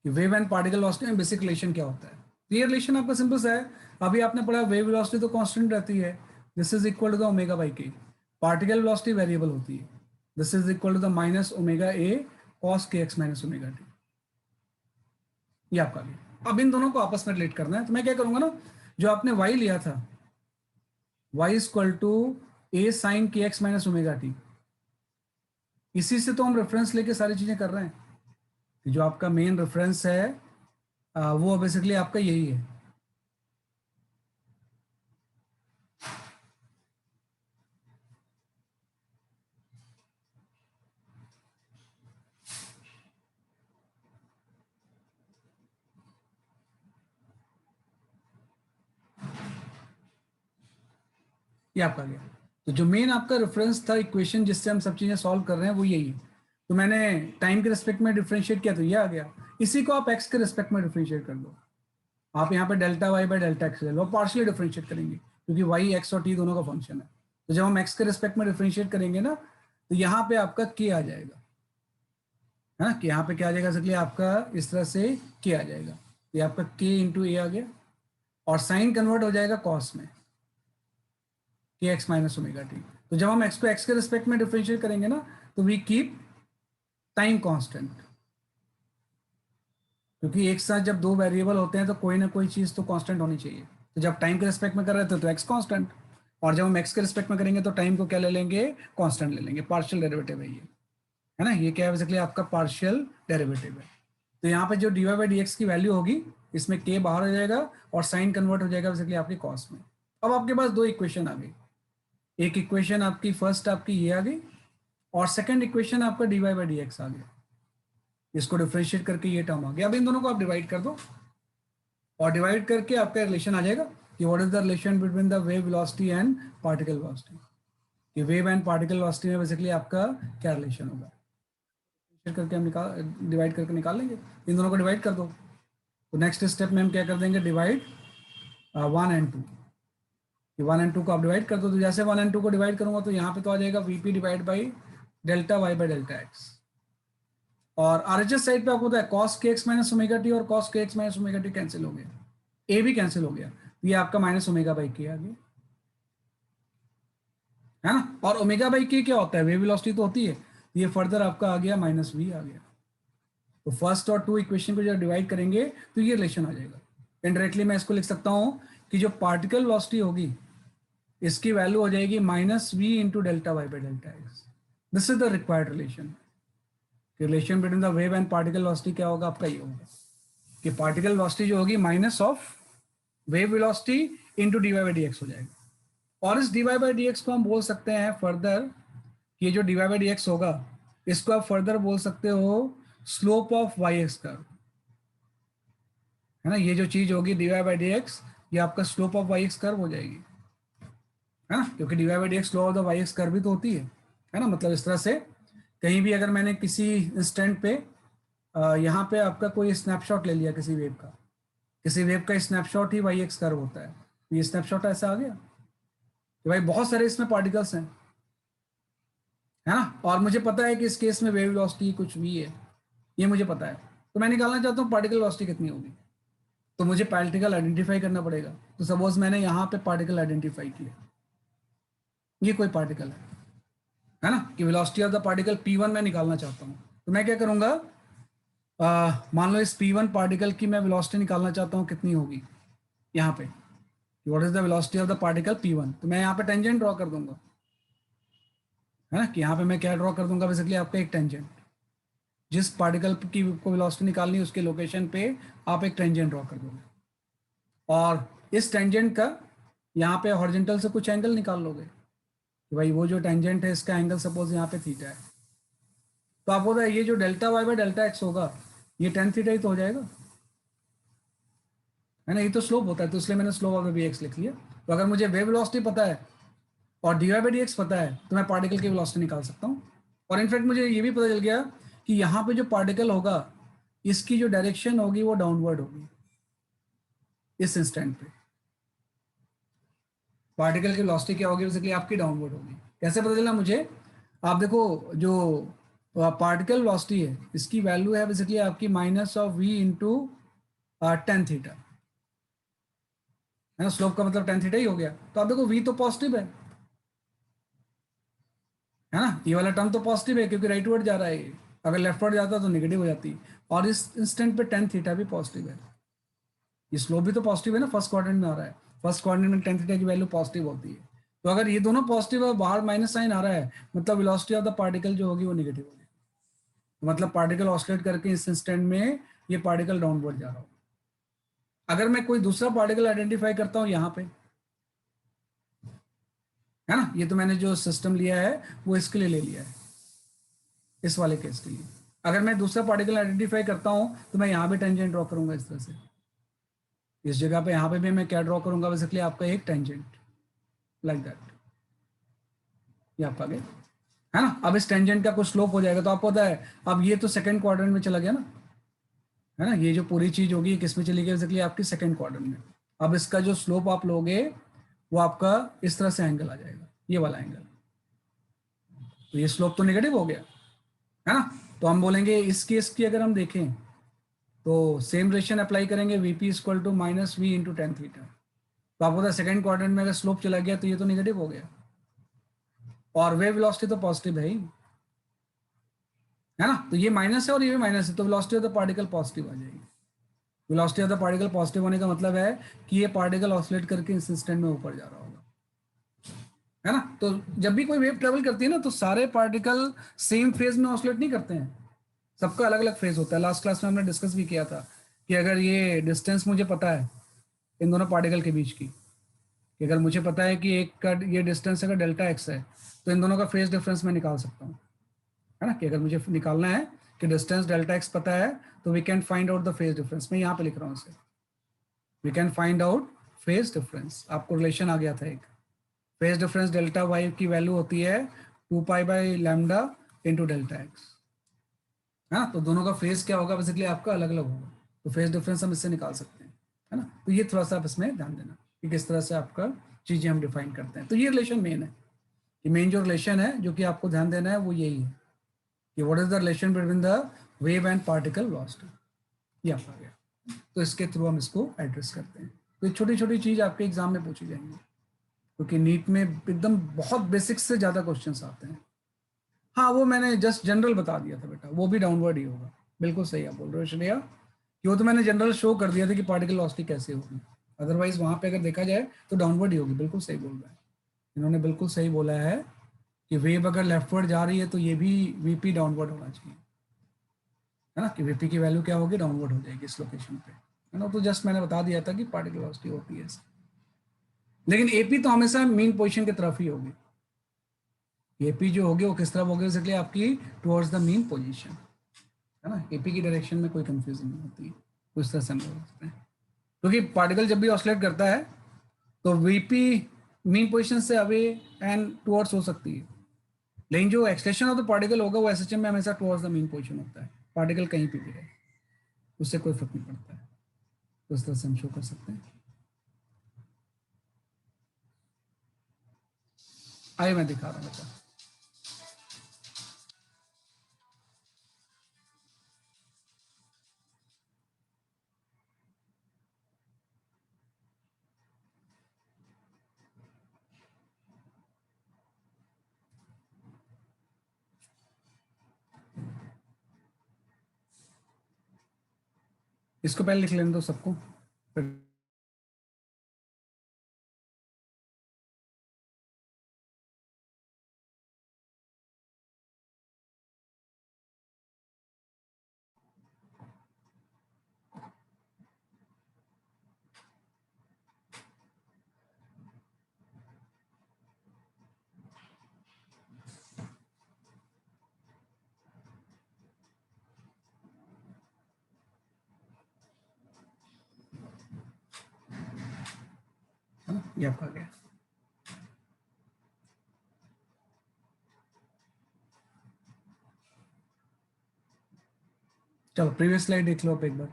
Wave and particle velocity में बेसिक रिलेशन क्या होता है। ये रिलेशन आपका सिंपल सा है। अभी आपने पढ़ा वेव वेलोसिटी तो कांस्टेंट रहती है, this is equal to the omega by K. Particle velocity variable होती है, this is equal to the minus omega A cos के एक्स माइनस ओमेगा टी। ये आपका भी। अब इन दोनों को आपस में रिलेट करना है, तो मैं क्या करूंगा ना, जो आपने y लिया था, y equal to A sine के एक्स माइनस ओमेगा टी, इसी से तो हम रेफरेंस लेके सारी चीजें कर रहे हैं। जो आपका मेन रेफरेंस है वो बेसिकली आपका यही है। ये आपका गया। तो जो मेन आपका रेफरेंस था, इक्वेशन जिससे हम सब चीजें सॉल्व कर रहे हैं, वो यही है। तो मैंने टाइम के रिस्पेक्ट में डिफरेंशिएट किया तो ये आ गया। इसी को आप एक्स के रिस्पेक्ट में डिफरेंशिएट कर दो। आप यहाँ पे delta Y by delta x ले लो, पार्शियली डिफरेंशिएट करेंगे, क्योंकि वाई एक्स और टी दोनों का फंक्शन है। तो जब हम एक्स के रिस्पेक्ट में डिफरेंशिएट करेंगे ना, तो यहाँ पे आपका के आ जाएगा, है ना। कि यहाँ पे क्या आ जाएगा, इसलिए आपका इस तरह से के आ जाएगा। ये आपका के इंटू ए आ गया, और साइन कन्वर्ट हो जाएगा कॉस में, के एक्स माइनस ओमेगा टी। तो जब हम एक्स को एक्स के रिस्पेक्ट में डिफरेंशिएट करेंगे ना, तो वी कीप टाइम कांस्टेंट, क्योंकि एक साथ जब दो वेरिएबल होते हैं तो कोई ना कोई चीज तो कांस्टेंट होनी चाहिए। तो जब टाइम के रिस्पेक्ट में कर रहे थे तो एक्स कांस्टेंट, और जब हम एक्स के रिस्पेक्ट में करेंगे तो टाइम को क्या ले लेंगे, कांस्टेंट ले लेंगे। पार्शियल डेरिवेटिव है ये, है ना। ये क्या है बेसिकली आपका पार्शियल डेरिवेटिव है। तो यहाँ पे जो d Y by D x की वैल्यू होगी, इसमें के बाहर हो जाएगा और साइन कन्वर्ट हो जाएगा बेसिकली आपकी कॉस में। अब आपके पास दो इक्वेशन आ गई। एक इक्वेशन आपकी फर्स्ट आपकी ये आ गई, और सेकंड इक्वेशन आपका D Y by D X आ गया। इसको डिफरेंशिएट करके ये टर्म आ गया। अब इन दोनों को आप डिवाइड कर दो, और डिवाइड करके आपका रिलेशन आ जाएगा कि what is the relation between the wave velocity and particle velocity. कि वेव एंड पार्टिकल वेलोसिटी में बेसिकली आपका क्या रिलेशन होगा, करके हम डिवाइड करके निकाल लेंगे। इन दोनों को डिवाइड कर दो, तो नेक्स्ट स्टेप में हम क्या कर देंगे, डिवाइड 1 एंड 2। 1 एंड 2 को आप डिवाइड कर दो, तो जैसे 1 एंड 2 को डिवाइड करूंगा तो यहाँ पे तो आ जाएगा vp divide by delta Y by delta x. और आरएचएस साइड पे आपको होता है कॉस के एक्स माइनस ओमेगा टी, और कॉस के x minus omega t cancel हो गया, ए भी कैंसिल हो गया, तो ये आपका माइनस ओमेगा बाई के आ गया, है ना। और ओमेगा बाई के क्या होता है, वेव वेलोसिटी तो होती है, ये फर्दर आपका आ गया माइनस वी आ गया। तो फर्स्ट और टू इक्वेशन को जब डिवाइड करेंगे तो ये रिलेशन आ जाएगा। इनडायरेक्टली मैं इसको लिख सकता हूँ कि जो पार्टिकल वेलोसिटी होगी इसकी वैल्यू हो जाएगी minus v into delta Y by delta x. This is the required relation. Relation between the wave and particle velocity क्या होगा आपका, ये होगा कि पार्टिकल वेलोसिटी जो होगी minus of wave velocity into d Y by D x हो जाएगा। और इस d Y by D x को हम बोल सकते हैं फर्दर, ये जो d Y by D x होगा इसको आप फर्दर बोल सकते हो slope of y x curve, है ना। ये जो चीज होगी d Y by D x, ये आपका slope of y x curve हो जाएगी, है ना, क्योंकि d Y by D x slope of the y x curve भी तो होती है ना। मतलब इस तरह से कहीं भी अगर मैंने किसी इंस्टेंट पे यहाँ पे आपका कोई स्नैपशॉट ले लिया किसी वेव का, किसी वेव का स्नैपशॉट ही वाई एक्स कर्व होता है, ये स्नैपशॉट ऐसा आ गया कि भाई बहुत सारे इसमें पार्टिकल्स हैं, है ना, और मुझे पता है कि इस केस में वेव वेलोसिटी कुछ भी है, ये मुझे पता है। तो मैं निकालना चाहता हूँ पार्टिकल वेलोसिटी कितनी होगी, तो मुझे पार्टिकल आइडेंटिफाई करना पड़ेगा। तो सपोज मैंने यहाँ पे पार्टिकल आइडेंटिफाई किया, ये कोई पार्टिकल है ना, कि velocity of the particle P1 मैं निकालना चाहता हूँ। तो मैं क्या करूँगा, मान लो इस P1 पार्टिकल की मैं वेलोसिटी निकालना चाहता हूँ, कितनी होगी यहाँ पे, what is the velocity of the particle P1। तो मैं यहाँ पे टेंजेंट ड्रॉ कर दूंगा, है ना, कि यहाँ पे मैं क्या ड्रॉ कर दूंगा, बेसिकली आपका एक टेंजेंट, जिस पार्टिकल की को वेलोसिटी निकालनी है उसके लोकेशन पे आप एक टेंजेंट ड्रॉ कर दोगे, और इस टेंजेंट का यहाँ पे हॉरिजॉन्टल से कुछ एंगल निकाल लोगे कि भाई वो जो टेंजेंट है इसका एंगल सपोज यहाँ पे थीटा है, तो आप बोल रहे हैं ये जो delta Y by delta x होगा ये टेन थीटा ही तो हो जाएगा, है ना, ये तो स्लोप होता है, तो इसलिए मैंने slope of the v x लिख लिया। तो अगर मुझे वेव वेलोसिटी पता है और d Y by D x पता है तो मैं पार्टिकल की वेलोसिटी निकाल सकता हूँ। और इनफैक्ट मुझे ये भी पता चल गया कि यहाँ पे जो पार्टिकल होगा इसकी जो डायरेक्शन होगी वो डाउनवर्ड होगी इस इंस्टेंट पे। पार्टिकल की वेलोसिटी क्या होगी, बेसिकली आपकी डाउनवर्ड होगी। कैसे पता चला मुझे, आप देखो जो पार्टिकल वेलोसिटी है इसकी वैल्यू है बेसिकली आपकी minus of v into tan theta, है ना, स्लोप का मतलब टेन थीटा ही हो गया। तो आप देखो वी तो पॉजिटिव है ना, ये वाला टर्म तो पॉजिटिव है क्योंकि राइटवर्ड जा रहा है, अगर लेफ्टवर्ड जाता तो नेगेटिव हो जाती, और इस इंस्टेंट पे टेन थीटा भी पॉजिटिव है, ये स्लोप भी तो पॉजिटिव है ना, फर्स्ट क्वाड्रेंट में आ रहा है, फर्स्ट क्वाड्रेंट में टेन थीटा की वैल्यू पॉजिटिव होती है। तो अगर ये दोनों पॉजिटिव है बाहर माइनस साइन आ रहा है, मतलब वेलोसिटी ऑफ द पार्टिकल जो होगी वो नेगेटिव होगी, मतलब पार्टिकल ऑसिलेट करके इस इंस्टेंट में ये पार्टिकल डाउनवर्ड जा रहा हो। अगर मैं कोई दूसरा पार्टिकल आइडेंटिफाई करता हूँ यहाँ पे, है ना, ये तो मैंने जो सिस्टम लिया है वो इसके लिए ले लिया है, इस वाले केस के लिए। अगर मैं दूसरा पार्टिकल आइडेंटिफाई करता हूँ तो मैं यहाँ पे टेंजेंट ड्रॉ करूंगा इस तरह से, इस जगह पे यहाँ पे भी मैं क्या ड्रॉ करूंगा, बेसिकली आपका एक टेंजेंट लाइक दैट, ये आपका गया, है ना। अब इस टेंजेंट का कुछ स्लोप हो जाएगा तो आपको पता है अब ये तो सेकंड क्वाड्रेंट में चला गया ना, है ना, ये जो पूरी चीज होगी किस में चली गई, बेसिकली आपकी सेकंड क्वाड्रेंट में। अब इसका जो स्लोप आप लोगे वो आपका इस तरह से एंगल आ जाएगा, ये वाला एंगल, तो ये स्लोप तो नेगेटिव हो गया, है ना। तो हम बोलेंगे इस केस की अगर हम देखें तो सेम रिलेशन अप्लाई करेंगे, vp equal to minus v into tan theta. तो आपको सेकंड क्वाड्रेंट में अगर स्लोप चला गया तो ये तो नेगेटिव हो गया, और वेव वेलोसिटी तो पॉजिटिव है ही, है ना, तो ये माइनस है और ये भी माइनस है, तो velocity of the particle positive आ जाएगी। Velocity of the particle positive होने का मतलब है कि ये पार्टिकल ऑसिलेट करके इस इंस्टेंट में ऊपर जा रहा होगा, है ना। तो जब भी कोई वेव ट्रेवल करती है ना तो सारे पार्टिकल सेम फेज में ऑसिलेट नहीं करते हैं, सबका अलग अलग फेज होता है। लास्ट क्लास में हमने डिस्कस भी किया था कि अगर ये डिस्टेंस मुझे पता है इन दोनों पार्टिकल के बीच की, कि अगर मुझे पता है कि एक का ये डिस्टेंस अगर डेल्टा एक्स है तो इन दोनों का फेज डिफरेंस मैं निकाल सकता हूँ, है ना, कि अगर मुझे निकालना है कि डिस्टेंस डेल्टा एक्स पता है तो we can find out the phase difference. मैं यहाँ पे लिख रहा हूँ इसे, we can find out phase difference. आपको रिलेशन आ गया था एक, फेज डिफरेंस डेल्टा वाई की वैल्यू होती है 2 pi lambda into delta x, हाँ, तो दोनों का फेज क्या होगा, बेसिकली आपका अलग अलग होगा, तो फेज डिफरेंस हम इससे निकाल सकते हैं, है ना। तो ये थोड़ा सा आप इसमें ध्यान देना कि किस तरह से आपका चीजें हम डिफाइन करते हैं। तो ये रिलेशन मेन है, कि मेन जो रिलेशन है जो कि आपको ध्यान देना है वो यही है कि what is the relation between the wave and particle velocity, ये आपका गया। तो इसके थ्रू हम इसको एड्रेस करते हैं। तो छोटी छोटी चीज आपके एग्जाम में पूछी जाएंगी, क्योंकि नीट में एकदम बहुत बेसिक्स से ज्यादा क्वेश्चंस आते हैं। हाँ, वो मैंने जस्ट जनरल बता दिया था बेटा, वो भी डाउनवर्ड ही होगा, बिल्कुल सही आप बोल रहे हो श्रेया, कि वो तो मैंने जनरल शो कर दिया था कि पार्टिकल वेलोसिटी कैसे होगी, अदरवाइज वहां पे अगर देखा जाए तो डाउनवर्ड ही होगी। बिल्कुल सही बोल रहा है, इन्होंने बिल्कुल सही बोला है कि वेव अगर लेफ्टवर्ड जा रही है तो ये भी वीपी डाउनवर्ड होना चाहिए, है ना, कि वीपी की वैल्यू क्या होगी, डाउनवर्ड हो जाएगी इस लोकेशन पे, है ना। तो जस्ट मैंने बता दिया था कि पार्टिकल वेलोसिटी होती है ऐसे। लेकिन एपी तो हमेशा मीन पोजीशन की तरफ ही होगी, एपी जो होगी वो किस तरफ होगी, बेसिकली आपकी टुवर्ड्स द मीन पोजीशन, है ना। एपी की डायरेक्शन में कोई कंफ्यूजन नहीं होती है, तो इस तरह से हम लोग सकते हैं, क्योंकि पार्टिकल जब भी ऑसिलेट करता है तो वीपी मीन पोजीशन से अवे एंड टुवर्ड्स हो सकती है, लेकिन जो एक्सटेंशन ऑफ द पार्टिकल होगा वो एसएचएम में हमेशा टुवर्ड्स द मीन पोजीशन होता है, पार्टिकल कहीं पे भी रहे उससे कोई फर्क नहीं पड़ता है। तो इस तरह से हम शो कर सकते हैं। आइए मैं दिखा रहा हूँ बच्चा। इसको पहले लिख लेने दो सबको, फिर है ना, ये आपका गया। चलो प्रीवियस स्लाइड देख लो आप एक बार।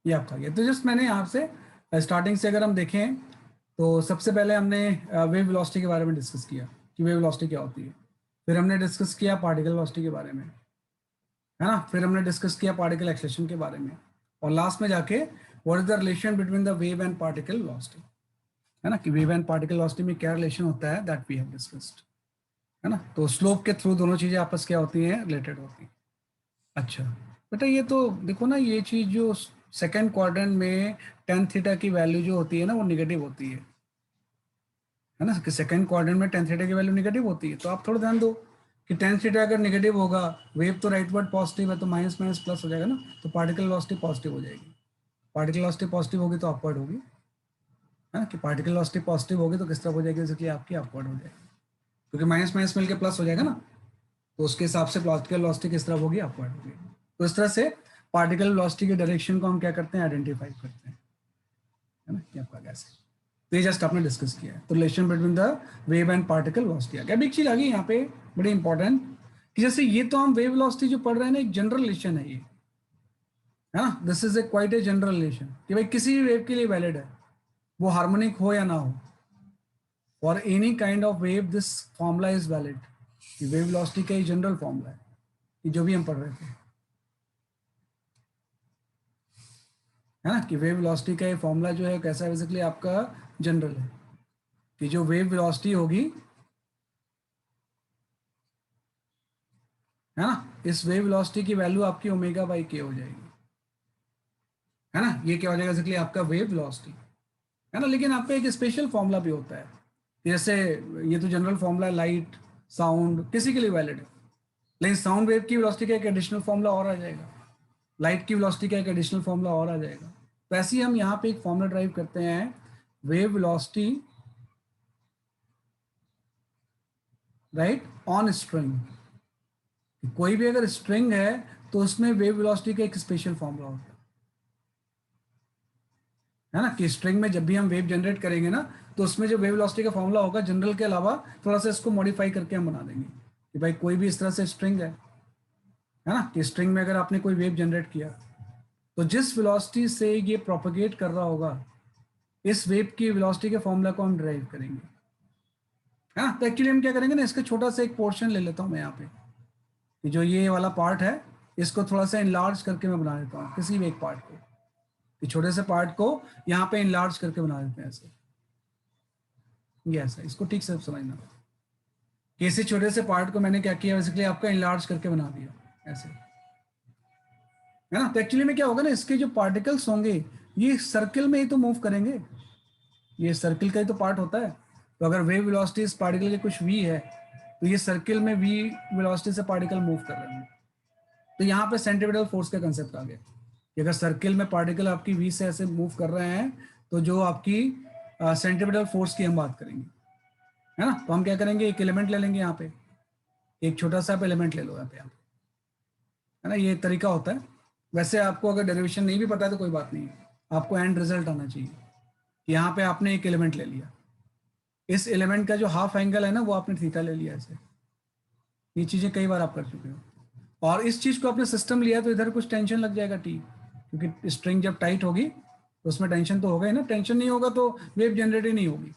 ये आपका गया। तो जस्ट मैंने यहाँ से स्टार्टिंग से अगर हम देखें तो सबसे पहले हमने वेव वेलोसिटी के बारे में डिस्कस किया कि वेव वेलोसिटी क्या होती है, फिर हमने डिस्कस किया पार्टिकल वेलोसिटी के बारे में, है ना, फिर हमने डिस्कस किया पार्टिकल एक्सेलरेशन के बारे में, और लास्ट में जाके what is the relation between the wave and particle velocity, है ना, कि वेव एंड पार्टिकल वेलोसिटी में क्या रिलेशन होता है, दैट वी हैव डिस्कस्ड, है ना। तो स्लोप के थ्रू दोनों चीजें आपस क्या होती हैं, रिलेटेड होती हैं। अच्छा बेटा, ये तो देखो ना, ये चीज जो सेकेंड क्वाड्रेंट में टेन थीटा की वैल्यू जो होती है ना वो निगेटिव होती है ना, कि सेकंड क्वाड्रेंट में टेन थीटा की वैल्यू निगेटिव होती है। तो आप थोड़ा ध्यान दो कि टेन थीटा अगर निगेटिव होगा, वेव तो राइटवर्ड पॉजिटिव है, तो माइनस माइनस प्लस हो जाएगा ना, तो पार्टिकल वेलोसिटी पॉजिटिव हो जाएगी। पार्टिकल वेलोसिटी पॉजिटिव होगी तो अपवर्ड होगी, है ना, कि पार्टिकल वेलोसिटी पॉजिटिव होगी तो किस तरफ हो जाएगी, जैसे कि आपकी अपवर्ड हो जाएगी, क्योंकि माइनस माइनस मिलकर प्लस हो जाएगा ना, तो उसके हिसाब से पार्टिकल वेलोसिटी किस तरफ होगी, अपवर्ड होगी। तो इस तरह से पार्टिकल वेलोसिटी के डायरेक्शन को हम क्या करते हैं, आइडेंटिफाई करते हैं, है ना, कि आपका कैसे। तो ये जस्ट आपने डिस्कस किया है। तो relation between the wave and particle velocity आ गया। अब एक चीज आ गई यहाँ पे बड़ी इंपॉर्टेंट, कि जैसे ये तो हम वेव वेलोसिटी जो पढ़ रहे हैं ना, एक जनरल रिलेशन है ये, है ना, this is a quite a general relation, कि भाई किसी भी वेव के लिए वैलिड है, वो हार्मोनिक हो या ना हो, for any kind of wave this formula is valid. Wave velocity का ये जनरल फॉर्मूला है, कि जो भी हम पढ़ रहे थे, है ना, कि वेव वेलोसिटी का ये फॉर्मूला जो है कैसा है, बेसिकली आपका जनरल है, कि जो वेव वेलोसिटी होगी, है ना, इस वेव वेलोसिटी की वैल्यू आपकी ओमेगा बाई के हो जाएगी, है ना, ये क्या हो जाएगा, बेसिकली आपका वेव वेलोसिटी, है ना। लेकिन आपका एक स्पेशल फॉर्मूला भी होता है, जैसे ये तो जनरल फॉर्मूला है, लाइट साउंड किसी के लिए वैलिड है, लेकिन साउंड वेव की वेलोसिटी का एक एडिशनल फॉर्मूला और आ जाएगा, लाइट की वेलोसिटी का एक एडिशनल फॉर्मूला और आ जाएगा। तो ऐसे ही हम यहाँ पे एक फॉर्मूला ड्राइव करते हैं, wave velocity right on string. कोई भी अगर स्ट्रिंग है तो उसमें वेव वेलोसिटी का एक स्पेशल फॉर्मूला होता है ना, कि स्ट्रिंग में जब भी हम वेव जनरेट करेंगे ना, तो उसमें जो वेव वेलोसिटी का फॉर्मूला होगा जनरल के अलावा थोड़ा सा इसको मॉडिफाई करके हम बना देंगे, कि भाई कोई भी इस तरह से स्ट्रिंग है ना, कि स्ट्रिंग में अगर आपने कोई वेव जनरेट किया तो जिस वेलोसिटी से ये प्रोपोगेट कर रहा होगा, इस वेव की वेलोसिटी के फॉर्मूला को हम ड्राइव करेंगे, है ना। तो एक्चुअली हम क्या करेंगे ना, इसका छोटा सा एक पोर्शन ले लेता हूँ मैं यहाँ पे, कि जो ये वाला पार्ट है इसको थोड़ा सा इनलार्ज करके मैं बना देता हूँ, किसी भी एक पार्ट को, कि छोटे से पार्ट को यहाँ पे इनलार्ज करके बना देते हैं ऐसे, ये ऐसा, इसको ठीक से समझना। किसी छोटे से पार्ट को मैंने क्या किया, बेसिकली आपका इनलार्ज करके बना दिया ऐसे, है ना। तो एक्चुअली में क्या होगा ना, इसके जो पार्टिकल्स होंगे ये सर्किल में ही तो मूव करेंगे, ये सर्किल का ही तो पार्ट होता है। तो अगर वेव वेलोसिटी इस पार्टिकल के कुछ v है तो ये सर्किल में v वेलोसिटी से पार्टिकल मूव कर रहे हैं। तो यहाँ पे सेंट्रीपिटल फोर्स का कंसेप्ट आ गया कि अगर सर्किल में पार्टिकल आपकी v से ऐसे मूव कर रहे हैं तो जो आपकी सेंट्रीपिटल फोर्स की हम बात करेंगे, है ना। तो हम क्या करेंगे, एक एलिमेंट ले लेंगे यहाँ पे, एक छोटा सा एलिमेंट ले लो यहाँ पे, है ना। ये तरीका होता है। वैसे आपको अगर डेरिवेशन नहीं भी पता है तो कोई बात नहीं है, आपको एंड रिजल्ट आना चाहिए। यहाँ पे आपने एक एलिमेंट ले लिया, इस एलिमेंट का जो हाफ एंगल है ना वो आपने थीटा ले लिया ऐसे। ये चीजें कई बार आप कर चुके हो, और इस चीज को आपने सिस्टम लिया तो इधर कुछ टेंशन लग जाएगा टी, क्योंकि स्ट्रिंग जब टाइट होगी तो उसमें टेंशन तो होगा ही ना। टेंशन नहीं होगा तो वेव जनरेट ही नहीं होगी।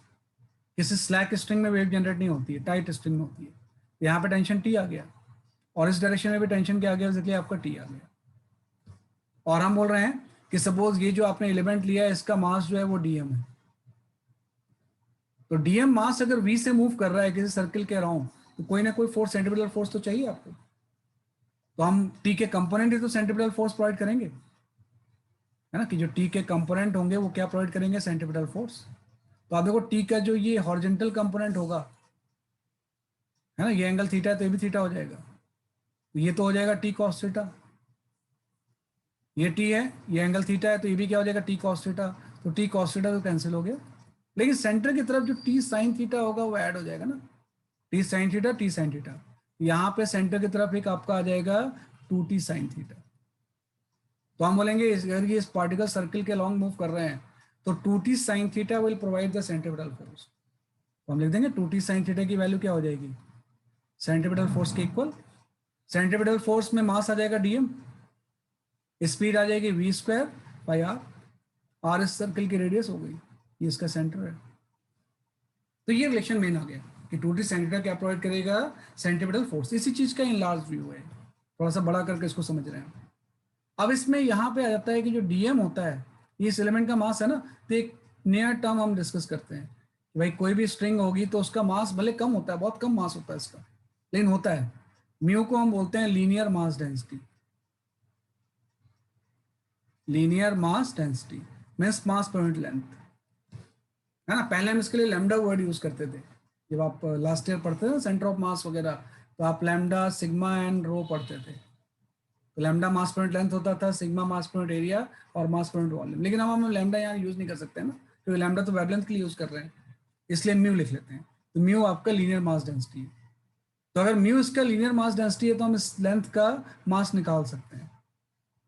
किसी स्लैक स्ट्रिंग में वेव जनरेट नहीं होती है, टाइट स्ट्रिंग में होती है। यहाँ पे टेंशन टी आ गया, और इस डायरेक्शन में भी टेंशन क्या आ गया, इसलिए आपका टी आ गया। और हम बोल रहे हैं कि सपोज ये जो आपने एलिमेंट लिया है इसका मास जो है वो डीएम है। तो डीएम मास अगर वी से मूव कर रहा है किसी सर्किल के अराउंड तो कोई ना कोई फोर्स, सेंट्रीपिटल फोर्स तो चाहिए आपको। तो हम टी के कंपोनेंट ही तो सेंट्रीपिटल फोर्स प्रोवाइड करेंगे, है ना। कि जो टी के कंपोनेंट होंगे वो क्या प्रोवाइड करेंगे, सेंट्रीपिटल फोर्स। तो आप देखो टी का जो ये हॉरिजॉन्टल कंपोनेंट होगा, है ना, ये एंगल थीटा है तो ये भी थीटा हो जाएगा। तो ये तो हो जाएगा टी कॉस थीटा, ये टी है, ये एंगल थीटा है तो ये भी क्या हो जाएगा, टी कॉस थीटा। तो टी कॉस थीटा तो कैंसिल हो गया, लेकिन सेंटर की तरफ जो टी साइन थीटा होगा वो ऐड हो जाएगा ना, T sine theta, T sine theta. यहाँ पे सेंटर की तरफ एक आपका आ जाएगा 2t साइन थीटा। तो हम बोलेंगे अगर ये इस पार्टिकल सर्किल के लॉन्ग मूव कर रहे हैं तो 2t sine theta will provide the centripetal force. तो हम लिख देंगे 2t साइन थीटा की वैल्यू क्या हो जाएगी, सेंट्रीपिटल फोर्स के इक्वल। सेंट्रीपिटल फोर्स में मास आ जाएगा डीएम, स्पीड आ जाएगी v square by r, r इस सर्किल की रेडियस हो गई, ये इसका सेंटर है। तो ये रिलेशन मेन आ गया कि 2t साइन थीटा क्या प्रोवाइड करेगा, सेंट्रीपिटल फोर्स। इसी चीज का इनलार्ज व्यू है, थोड़ा सा बड़ा करके इसको समझ रहे हैं। अब इसमें यहाँ पे आ जाता है कि जो डीएम होता है ये इस एलिमेंट का मास है ना। तो एक नया टर्म हम डिस्कस करते हैं कि भाई कोई भी स्ट्रिंग होगी तो उसका मास भले कम होता है, बहुत कम मास होता है इसका, लेकिन होता है। म्यू को हम बोलते हैं linear mass density. Linear mass density means mass पर यूनिट लेंथ, है ना। पहले हम इसके लिए लैम्डा वर्ड यूज करते थे, जब आप लास्ट ईयर पढ़ते थे सेंटर ऑफ मास वगैरह, तो आप लैम्डा, सिग्मा एंड रो पढ़ते थे। तो लैम्डा मास पर यूनिट लेंथ होता था, सिग्मा मास पर यूनिट एरिया और मास पर यूनिट वॉल्यूम। लेकिन अब हम लैम्डा यहाँ यूज नहीं कर सकते ना, क्योंकि लैम्डा तो वेवलेंथ के लिए यूज कर रहे हैं, इसलिए म्यू लिख लेते हैं। तो म्यू आपका लीनियर मास डेंसिटी है। तो अगर म्यू इसका लीनियर मास डेंसिटी है तो हम इस लेंथ का मास निकाल सकते हैं।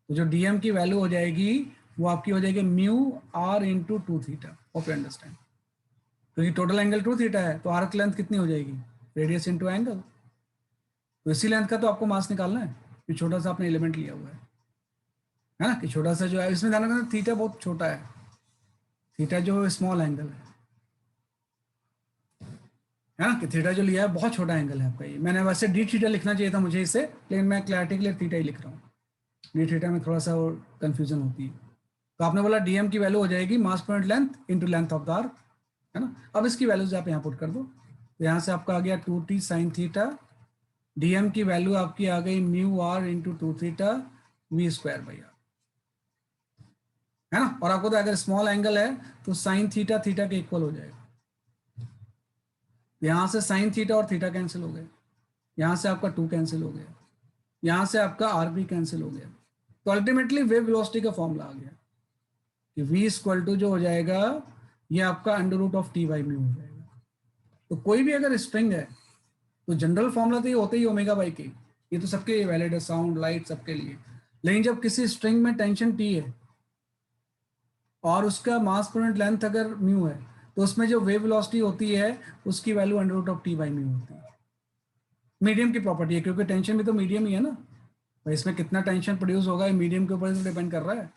तो जो डीएम की वैल्यू हो जाएगी वो आपकी हो जाएगी mu r into 2 theta. Hope you understand. क्योंकि टोटल एंगल 2 थीटा है तो आर्क लेंथ कितनी हो जाएगी, रेडियस इंटू एंगल। तो इसी लेंथ का तो आपको मास निकालना है, कि छोटा सा आपने एलिमेंट लिया हुआ है ना। कि छोटा सा जो है इसमें ध्यान रखना थीटा बहुत छोटा है, थीटा जो स्मॉल एंगल है ना। कि थीटा जो लिया है बहुत छोटा एंगल है आपका। ये मैंने वैसे डी थीटा लिखना चाहिए था मुझे इसे, लेकिन मैं क्लैरिटी के लिए थीटा ही लिख रहा हूँ। डी थीटा में थोड़ा सा कंफ्यूजन होती है। तो आपने बोला डीएम की वैल्यू हो जाएगी मास पर unit length into length of the arc, है ना। अब इसकी वैल्यूज आप यहाँ पुट कर दो, तो यहाँ से आपका आ गया 2t साइन थीटा, डीएम की वैल्यू आपकी आ गई mu r into 2 theta v square by r, है ना। और आपको तो अगर स्मॉल एंगल है तो साइन थीटा थीटा के इक्वल हो जाएगा। यहाँ से साइन थीटा और थीटा कैंसिल हो गए, यहाँ से आपका 2 कैंसिल हो गया, यहाँ से आपका आर भी कैंसिल हो गया। तो अल्टीमेटली वेव वेलोसिटी का फॉर्मूला आ गया कि v इक्वल टू जो हो जाएगा ये आपका under root of T by mu हो जाएगा। तो कोई भी अगर स्ट्रिंग है तो जनरल फॉर्मूला तो ये होता ही ओमेगा बाई के, ये तो सबके लिए वैलिड है, साउंड लाइट सबके लिए। लेकिन जब किसी स्ट्रिंग में टेंशन टी है और उसका मास पर यूनिट लेंथ अगर म्यू है तो उसमें जो वेव वेलोसिटी होती है उसकी value under root of T by mu होती है। मीडियम की प्रॉपर्टी है, क्योंकि टेंशन भी तो मीडियम ही है ना भाई, इसमें कितना टेंशन प्रोड्यूस होगा ये मीडियम के ऊपर डिपेंड कर रहा है।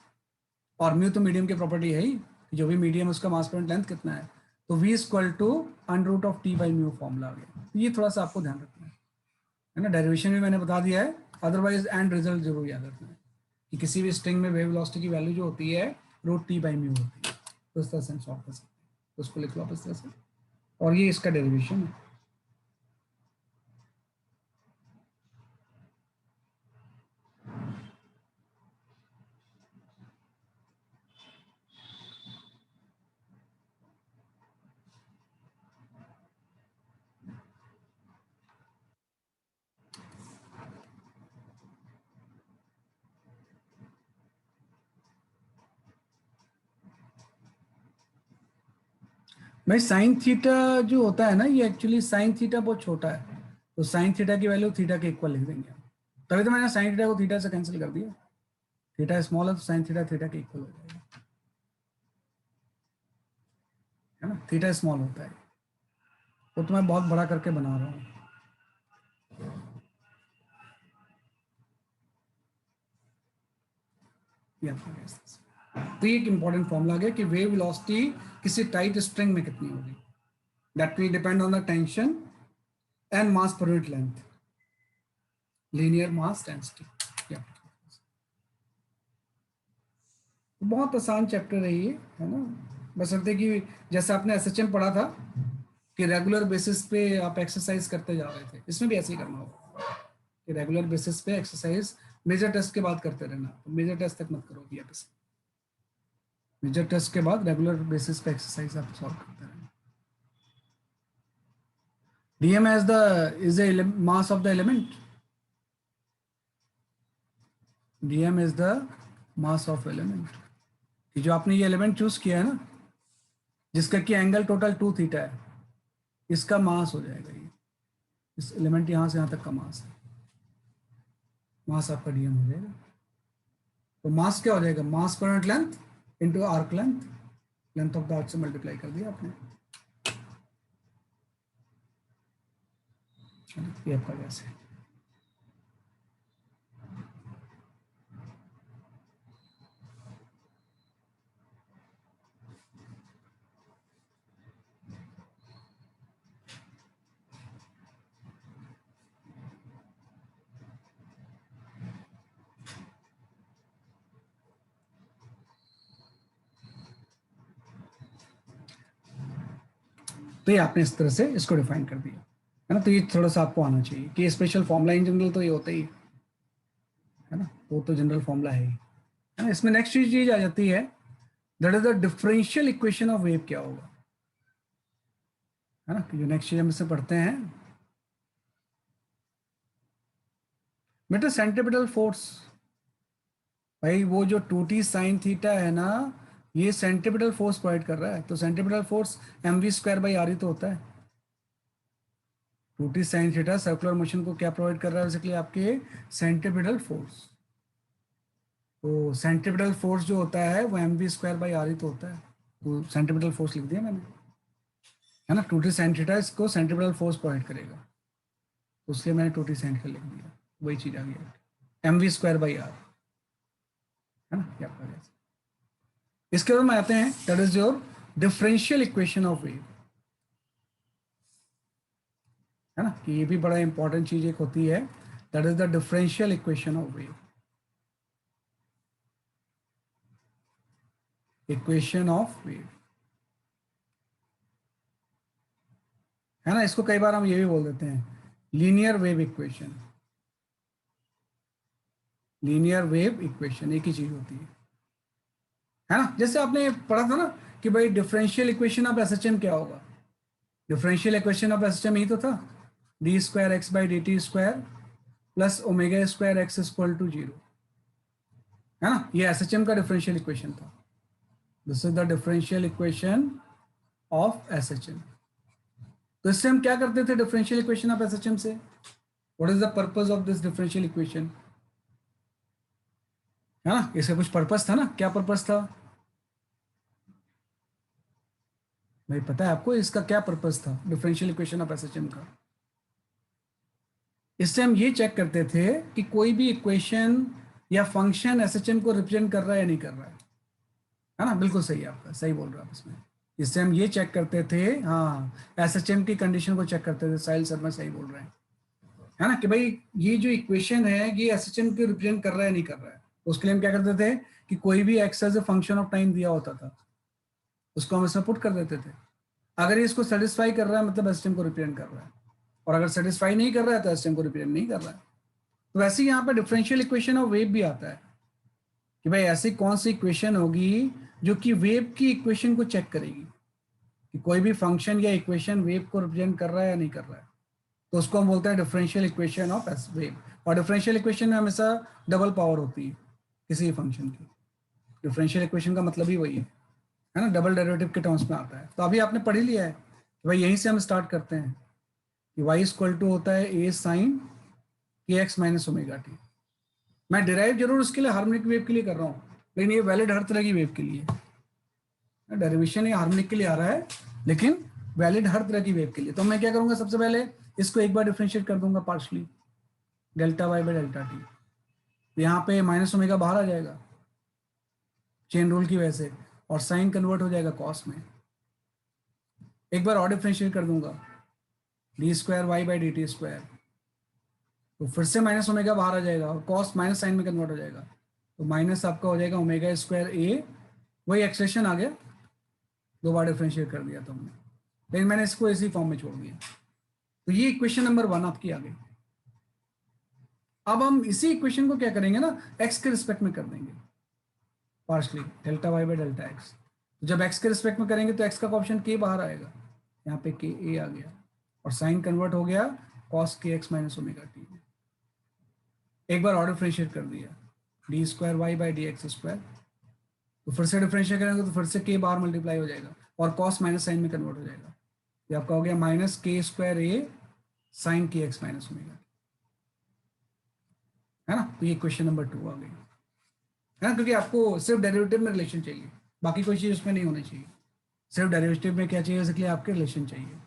और म्यू तो मीडियम की प्रॉपर्टी है ही, जो भी मीडियम उसका मास पर यूनिट लेंथ कितना है। तो v equal to under root of T by mu formula आ गया। ये थोड़ा सा आपको ध्यान रखना है ना। डेरिवेशन भी मैंने बता दिया है, अदरवाइज एंड रिजल्ट जरूर याद रखना है कि किसी भी स्ट्रिंग में वेव वेलोसिटी की वैल्यू जो होती है रूट टी बाई म्यू होती है। तो इस तरह से हम सॉल्व कर सकते हैं, तो उसको लिख लो आप इस तरह से। और ये इसका डेरिवेशन है। भाई साइन थीटा जो होता है ना, ये एक्चुअली साइन थीटा बहुत छोटा है, तो साइन थीटा की वैल्यू थीटा के इक्वल लिख देंगे हम। तभी तो मैंने साइन थीटा को थीटा से कैंसिल कर दिया। थीटा स्मॉल है तो साइन थीटा थीटा के इक्वल हो जाएगा, है ना। थीटा स्मॉल होता है, वो तो मैं बहुत बड़ा करके बना रहा हूँ। तो ये एक इंपॉर्टेंट फॉर्मूला आ गया कि वेव वेलोसिटी किसी टाइट स्ट्रिंग में कितनी होगी, that will depend on the tension and mass पर unit length, linear mass density. बहुत आसान चैप्टर है ये, है ना। बशर्ते कि जैसे आपने एसएचएम पढ़ा था कि रेगुलर बेसिस पे आप एक्सरसाइज करते जा रहे थे, इसमें भी ऐसे ही करना होगा कि रेगुलर बेसिस पे एक्सरसाइज मेजर टेस्ट के बाद करते रहना। तो मेजर टेस्ट तक मत करो भैया, मेजर टेस्ट के बाद रेगुलर बेसिस पे एक्सरसाइज आप सॉल्व करते रहना। Dm as the is the mass of the element, dm is the mass of element. कि जो आपने ये एलिमेंट चूज किया है ना, जिसका कि एंगल टोटल 2 थीटा है, इसका मास हो जाएगा ये, इस एलिमेंट यहाँ से यहाँ तक का मास है, मास आपका डीएम हो जाएगा। तो मास क्या हो जाएगा, मास पर unit length into arc length, length of the arc से मल्टीप्लाई कर दिया आपने, ये आपका गैस है। तो ये आपने इस तरह से इसको डिफाइन कर दिया, है ना। तो ये थोड़ा सा आपको आना चाहिए कि स्पेशल फॉर्मूला इन जनरल तो ये होता ही है ना, वो तो जनरल फॉर्मूला है ना। इसमें नेक्स्ट चीज आ जाती है, that is the differential equation of wave क्या होगा, है ना। जो नेक्स्ट चीज हम इससे पढ़ते हैं, बेटा सेंट्रीपिटल फोर्स। भाई वो जो 2t साइन थीटा है ना, ये सेंट्रीपिटल फोर्स प्रोवाइड कर रहा है, तो सेंट्रीपिटल फोर्स mv²/r ही तो होता है। 2t sine theta circular motion को क्या प्रोवाइड कर रहा है, बेसिकली आपके सेंट्रीपिटल फोर्स। तो सेंट्रीपिटल फोर्स जो होता है वो mv²/r ही तो होता है, तो सेंट्रीपिटल फोर्स लिख दिया मैंने, है ना। 2t साइन थीटा इसको सेंट्रीपिटल फोर्स प्रोवाइड करेगा, तो इसलिए मैंने 2t साइन थीटा लिख दिया, वही चीज आ गई mv²/r, है ना। क्या आपका, इसके बाद में आते हैं, that is your differential equation of wave, है ना। कि ये भी बड़ा इंपॉर्टेंट चीज एक होती है, that is the differential equation of wave, equation of wave, है ना। इसको कई बार हम ये भी बोल देते हैं linear wave equation, linear wave equation एक ही चीज होती है ना। जैसे आपने पढ़ा था ना कि भाई डिफरेंशियल इक्वेशन ऑफ एसएचएम क्या होगा, डिफरेंशियल इक्वेशन ऑफ एसएचएम यही तो था, d²x/dt² प्लस ω²x = 0, है ना। ये एसएचएम का डिफरेंशियल इक्वेशन था, this is the differential equation of SHM. तो इससे हम क्या करते थे डिफरेंशियल इक्वेशन ऑफ एसएचएम से, what is the purpose of this differential equation, है ना। इसका कुछ पर्पस था ना, क्या पर्पस था भाई, पता है आपको इसका क्या पर्पस था डिफरेंशियल इक्वेशन ऑफ एसएचएम का। इससे हम ये चेक करते थे कि कोई भी इक्वेशन या फंक्शन एसएचएम को रिप्रेजेंट कर रहा है या नहीं कर रहा है ना। बिल्कुल सही है आपका, सही बोल रहा है आप इसमें। इससे हम ये चेक करते थे, हाँ, एसएचएम की कंडीशन को चेक करते थे। साहिल शर्मा सही बोल रहे हैं, है ना, कि भाई ये जो इक्वेशन है ये एसएचएम को रिप्रेजेंट कर रहा है नहीं कर रहा है। उसके लिए हम क्या करते थे कि कोई भी x as a function of time दिया होता था, उसको हम इसमें पुट कर देते थे। अगर ये इसको सेटिस्फाई कर रहा है मतलब एसटीएम को रिप्रेजेंट कर रहा है, और अगर सेटिस्फाई नहीं कर रहा है तो एसटीएम को रिप्रेजेंट नहीं कर रहा है। तो वैसे ही यहाँ पे डिफरेंशियल इक्वेशन ऑफ वेव भी आता है कि भाई ऐसी कौन सी इक्वेशन होगी जो कि वेव की इक्वेशन को चेक करेगी कि कोई भी फंक्शन या इक्वेशन वेव को रिप्रेजेंट कर रहा है या नहीं कर रहा है, तो उसको हम बोलते हैं डिफरेंशियल इक्वेशन ऑफ वेव। और डिफरेंशियल इक्वेशन में हमेशा डबल पावर होती है किसी फंक्शन की। डिफरेंशियल इक्वेशन का मतलब ही वही है ना, डबल डेरिवेटिव के टर्म्स में आता है। तो अभी आपने पढ़ ही लिया है कि भाई यहीं से हम स्टार्ट करते हैं कि y इक्वल टू होता है a साइन के एक्स माइनस ओमेगा टी। मैं डिराइव जरूर उसके लिए हार्मोनिक वेव के लिए कर रहा हूँ, लेकिन ये वैलिड हर तरह की वेव के लिए, डेरिवेशन ये हार्मोनिक के लिए आ रहा है लेकिन वैलिड हर तरह की वेव के लिए। तो मैं क्या करूंगा, सबसे पहले इसको एक बार डिफरेंशिएट कर दूंगा partially, delta Y by delta t. तो यहाँ पे माइनस ओमेगा बाहर आ जाएगा चेन रूल की वजह से, और साइन कन्वर्ट हो जाएगा कॉस में। एक बार और डिफरेंशिएट कर दूंगा, d square Y by D T square, तो फिर से माइनस ओमेगा बाहर आ जाएगा और कॉस माइनस साइन में कन्वर्ट हो जाएगा, तो माइनस आपका हो जाएगा ओमेगा स्क्वायर ए, वही एक्सप्रेशन आ गया, दो बार डिफरेंशिएट कर दिया तो हमने, लेकिन मैंने इसको इसी फॉर्म में छोड़ दिया। तो ये इक्वेशन नंबर 1 आपकी आ गई। अब हम इसी इक्वेशन को क्या करेंगे ना, एक्स के रिस्पेक्ट में कर देंगे partially, delta Y by delta x. तो जब एक्स के रिस्पेक्ट में करेंगे तो एक्स का ऑप्शन के बाहर आएगा, यहाँ पे के ए आ गया, और साइन कन्वर्ट हो गया कॉस के एक्स माइनस ओमेगा टी। एक बार और डिफरेंशिएट कर दिया, d square Y by D x square, तो फिर से डिफरेंशिएट करेंगे तो फिर से के बाहर मल्टीप्लाई हो जाएगा और कॉस माइनस साइन में कन्वर्ट हो जाएगा। ये आपका हो गया माइनस के स्क्वायर ए साइन के एक्स माइनस ओमेगा, है ना। तो ये क्वेश्चन नंबर 2 आ गई, है ना, क्योंकि आपको सिर्फ डेरिवेटिव में रिलेशन चाहिए, बाकी कोई चीज उसमें नहीं होनी चाहिए। सिर्फ डेरिवेटिव में क्या चाहिए, इसलिए आपके रिलेशन चाहिए।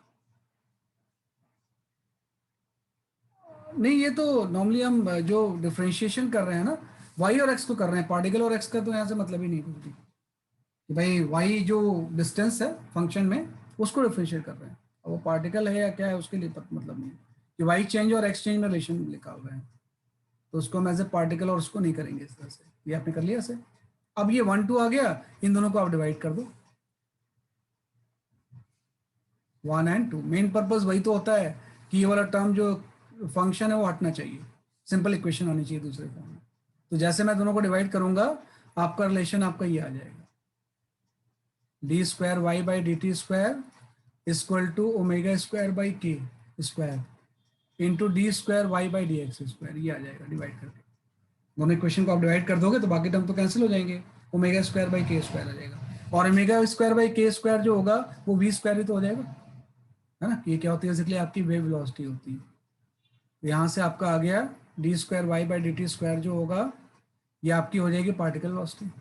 नहीं, ये तो नॉर्मली हम जो डिफरेंशिएशन कर रहे हैं ना, वाई और एक्स को कर रहे हैं, पार्टिकल और एक्स का तो यहाँ से मतलब ही नहीं कुछ भी कि भाई वाई जो डिस्टेंस है फंक्शन में उसको डिफरेंशिएट कर रहे हैं, और वो पार्टिकल है या क्या है उसके लिए मतलब नहीं कि वाई चेंज और एक्स चेंज में रिलेशन निकाल रहे हैं, तो उसको हम एज ए पार्टिकल और उसको नहीं करेंगे इस तरह से। ये आपने कर लिया ऐसे। अब ये 1 2 आ गया, इन दोनों को आप डिवाइड कर दो, 1 and 2। मेन पर्पज वही तो होता है कि ये वाला टर्म जो फंक्शन है वो हटना चाहिए, सिंपल इक्वेशन होनी चाहिए दूसरे फॉर्म में। तो जैसे मैं दोनों को डिवाइड करूंगा आपका रिलेशन आपका ये आ जाएगा, D square Y by D T square equal to omega square by K square into D square Y by D x square. ये आ जाएगा डिवाइड करके, दोनों इक्वेशन को आप डिवाइड कर दोगे तो बाकी टर्म तो कैंसिल हो जाएंगे, omega square by K square आ जाएगा, और omega square by K square जो होगा वो वी स्क्वायर ही तो हो जाएगा, है ना। ये क्या होती है, बेसिकली आपकी वेव वेलोसिटी होती है। तो यहाँ से आपका आ गया d square Y by D T square जो होगा ये आपकी हो जाएगी पार्टिकल वेलोसिटी,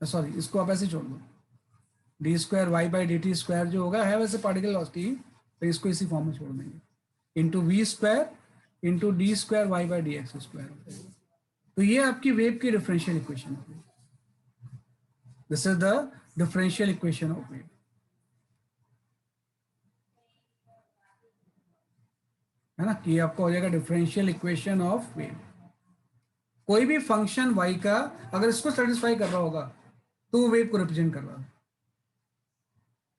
सॉरी इसको आप ऐसे छोड़ दो, d square Y by D T square जो होगा है वैसे पार्टिकल वेलोसिटी, तो इसको इसी फॉर्म में छोड़ देंगे, into v square into D square Y by D x square. तो ये आपकी वेव की डिफरेंशियल इक्वेशन होगी। This is the differential equation of wave, है ना, कि आपका हो जाएगा डिफरेंशियल इक्वेशन ऑफ वेव। कोई भी फंक्शन y का अगर इसको सेटिस्फाई कर रहा होगा तो वो वेव को रिप्रेजेंट कर रहा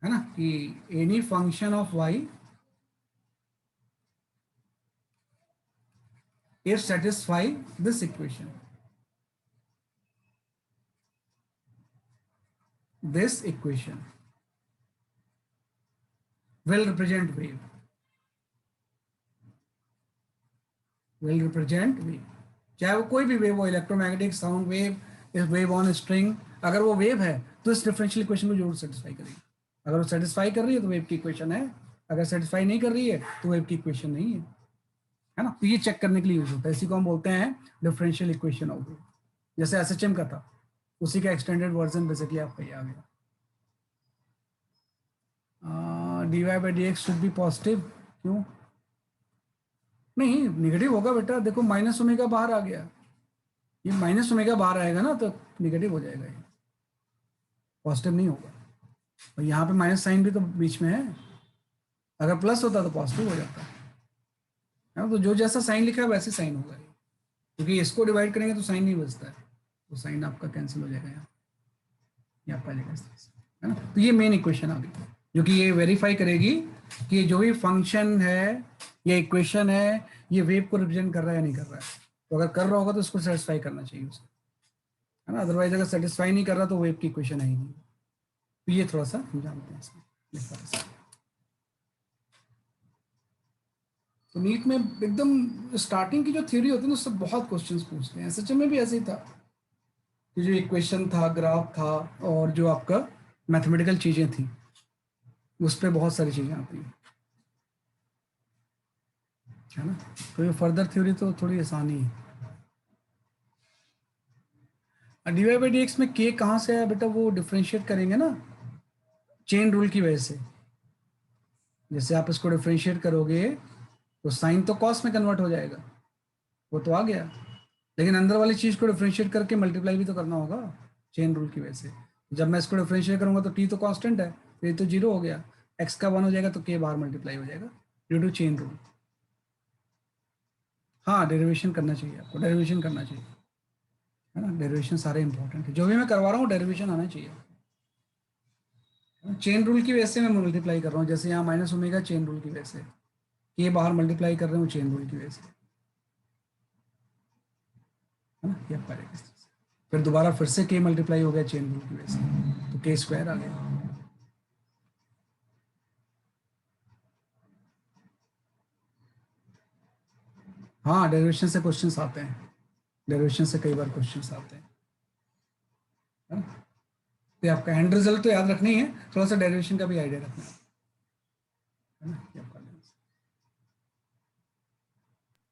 है ना, कि any function of y if satisfy this equation, this equation will represent wave, will represent wave, चाहे वो कोई भी वेव हो, electromagnetic, sound wave, wave on string, अगर वो वेव है तो इस डिफरेंशियल इक्वेशन को जरूर सेटिस्फाई करेगी। अगर वो सेटिस्फाई कर रही है तो वेव की इक्वेशन है, अगर सेटिस्फाई नहीं कर रही है तो वेव की इक्वेशन नहीं है ना। तो ये चेक करने के लिए यूज होता है, इसी को हम बोलते हैं डिफरेंशियल इक्वेशन ऑफ वेव। जैसे एसएचएम का था उसी का एक्सटेंडेड वर्जन बेसिकली आपका ये आ गया। D Y by D x should be positive, क्यों नहीं, नेगेटिव होगा बेटा, देखो माइनस ओमेगा बाहर आ गया, ये माइनस ओमेगा बाहर आएगा ना तो नेगेटिव हो जाएगा, ये पॉजिटिव नहीं होगा। और यहाँ पे माइनस साइन भी तो बीच में है, अगर प्लस होता तो पॉजिटिव हो जाता है ना। तो जो जैसा साइन लिखा है वैसे साइन होगा, क्योंकि इसको डिवाइड करेंगे तो साइन नहीं बचता है, तो साइन आपका कैंसिल हो जाएगा यहाँ, ये आपका जाएगा इस तरह से, है ना। तो ये मेन इक्वेशन आ गई। जो कि ये वेरीफाई करेगी कि जो भी फंक्शन है या इक्वेशन है ये वेव को रिप्रेजेंट कर रहा है या नहीं कर रहा है। तो अगर कर रहा होगा तो उसको सेटिस्फाई करना चाहिए उसको, है ना। अदरवाइज अगर सेटिस्फाई नहीं कर रहा तो वेव की इक्वेशन है ही नहीं। तो ये थोड़ा सा हम जानते हैं इसमें इस तरह से। तो नीट में एकदम स्टार्टिंग की जो थ्योरी होती है ना उससे बहुत क्वेश्चंस पूछते हैं। एसएचएम में भी ऐसे ही था कि जो इक्वेशन था, ग्राफ था, और जो आपका मैथमेटिकल चीजें थी उस पर बहुत सारी चीजें आती हैं, है ना। तो ये फर्दर थ्योरी तो थोड़ी आसानी है। D Y by D x में के कहाँ से आया बेटा, वो डिफ्रेंशिएट करेंगे ना चेन रूल की वजह से। जैसे आप इसको डिफ्रेंशिएट करोगे तो साइन तो कॉस में कन्वर्ट हो जाएगा, वो तो आ गया, लेकिन अंदर वाली चीज को डिफ्रेंशिएट करके मल्टीप्लाई भी तो करना होगा चेन रूल की वजह से। जब मैं इसको डिफ्रेंशिएट करूंगा तो टी तो कांस्टेंट है, तो ये तो जीरो हो गया, एक्स का 1 हो जाएगा तो के बाहर मल्टीप्लाई हो जाएगा ड्यू टू चेन रूल। हाँ, डेरिवेशन करना चाहिए आपको, डेरिवेशन करना चाहिए, है ना। डेरिवेशन सारे इंपॉर्टेंट है, जो भी मैं करवा रहा हूँ डेरिवेशन आना चाहिए। चेन रूल की वजह से मैं मल्टीप्लाई कर रहा हूँ, जैसे यहाँ माइनस ओमेगा चेन रूल की वजह से, के बाहर मल्टीप्लाई कर रहे हूँ चेन रूल की वजह से, है ना। ये आप करेंगे, फिर दोबारा फिर से के मल्टीप्लाई हो गया चेन रूल की वजह से, तो के स्क्वायर आ गया। हाँ, डेरिवेशन से क्वेश्चंस आते हैं, डेरिवेशन से कई बार क्वेश्चंस आते हैं, है ना? तो आपका एंड रिजल्ट तो याद रखना ही है, थोड़ा सा डेरिवेशन का भी आइडिया रखना है ना। ये आपका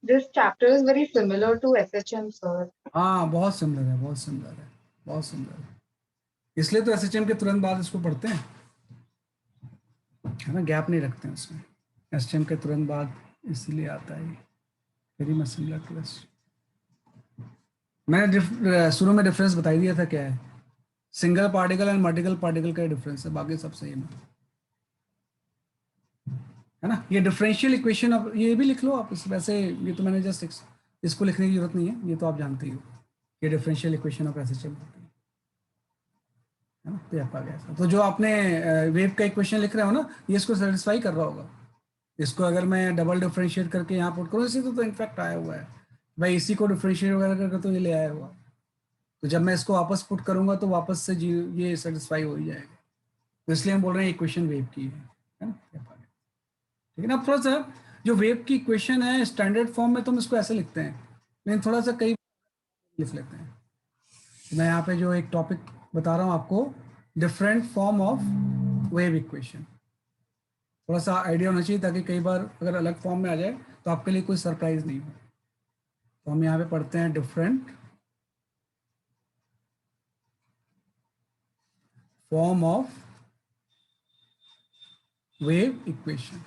This chapter is very similar to SHM, sir. हाँ, बहुत सिमिलर है, बहुत सिमिलर है, बहुत सिमिलर है। इसलिए तो एसएचएम के तुरंत बाद इसको पढ़ते हैं, है ना, गैप नहीं रखते हैं उसमें। एसएचएम के तुरंत बाद इसीलिए आता है very much similar to S. मैंने शुरू में डिफरेंस बता ही दिया था क्या है, single particle and multiple particle का डिफरेंस है, बाकी सब सेम है ना। ये डिफरेंशियल इक्वेशन, अब ये भी लिख लो आप इस, वैसे ये तो मैंने जस्ट इसको लिखने की जरूरत नहीं है, ये तो आप जानते ही हो, ये डिफरेंशियल इक्वेशन ऑफ एसएचएम होती है ना। तो ये आपका गया, तो जो आपने वेव का इक्वेशन लिख रहे हो ना, ये इसको सेटिस्फाई कर रहा होगा। इसको अगर मैं डबल डिफरेंशिएट करके यहाँ पुट करूँ, इसी तो इनफैक्ट आया हुआ है भाई, इसी को डिफरेंशिएट वगैरह करके तो ये ले आया हुआ। तो जब मैं इसको वापस पुट करूंगा तो वापस से ये सेटिस्फाई हो ही जाएगा, तो इसलिए हम बोल रहे हैं इक्वेशन वेव की है ना। ठीक है ना। थोड़ा सा जो वेव की इक्वेशन है स्टैंडर्ड फॉर्म में तो हम इसको ऐसे लिखते हैं, लेकिन थोड़ा सा कई लिख लेते हैं। तो मैं यहाँ पे जो एक टॉपिक बता रहा हूँ आपको, different form of wave equation, थोड़ा सा आइडिया होना चाहिए ताकि कई बार अगर अलग फॉर्म में आ जाए तो आपके लिए कोई सरप्राइज नहीं हो। तो हम यहाँ पे पढ़ते हैं different form of wave equation,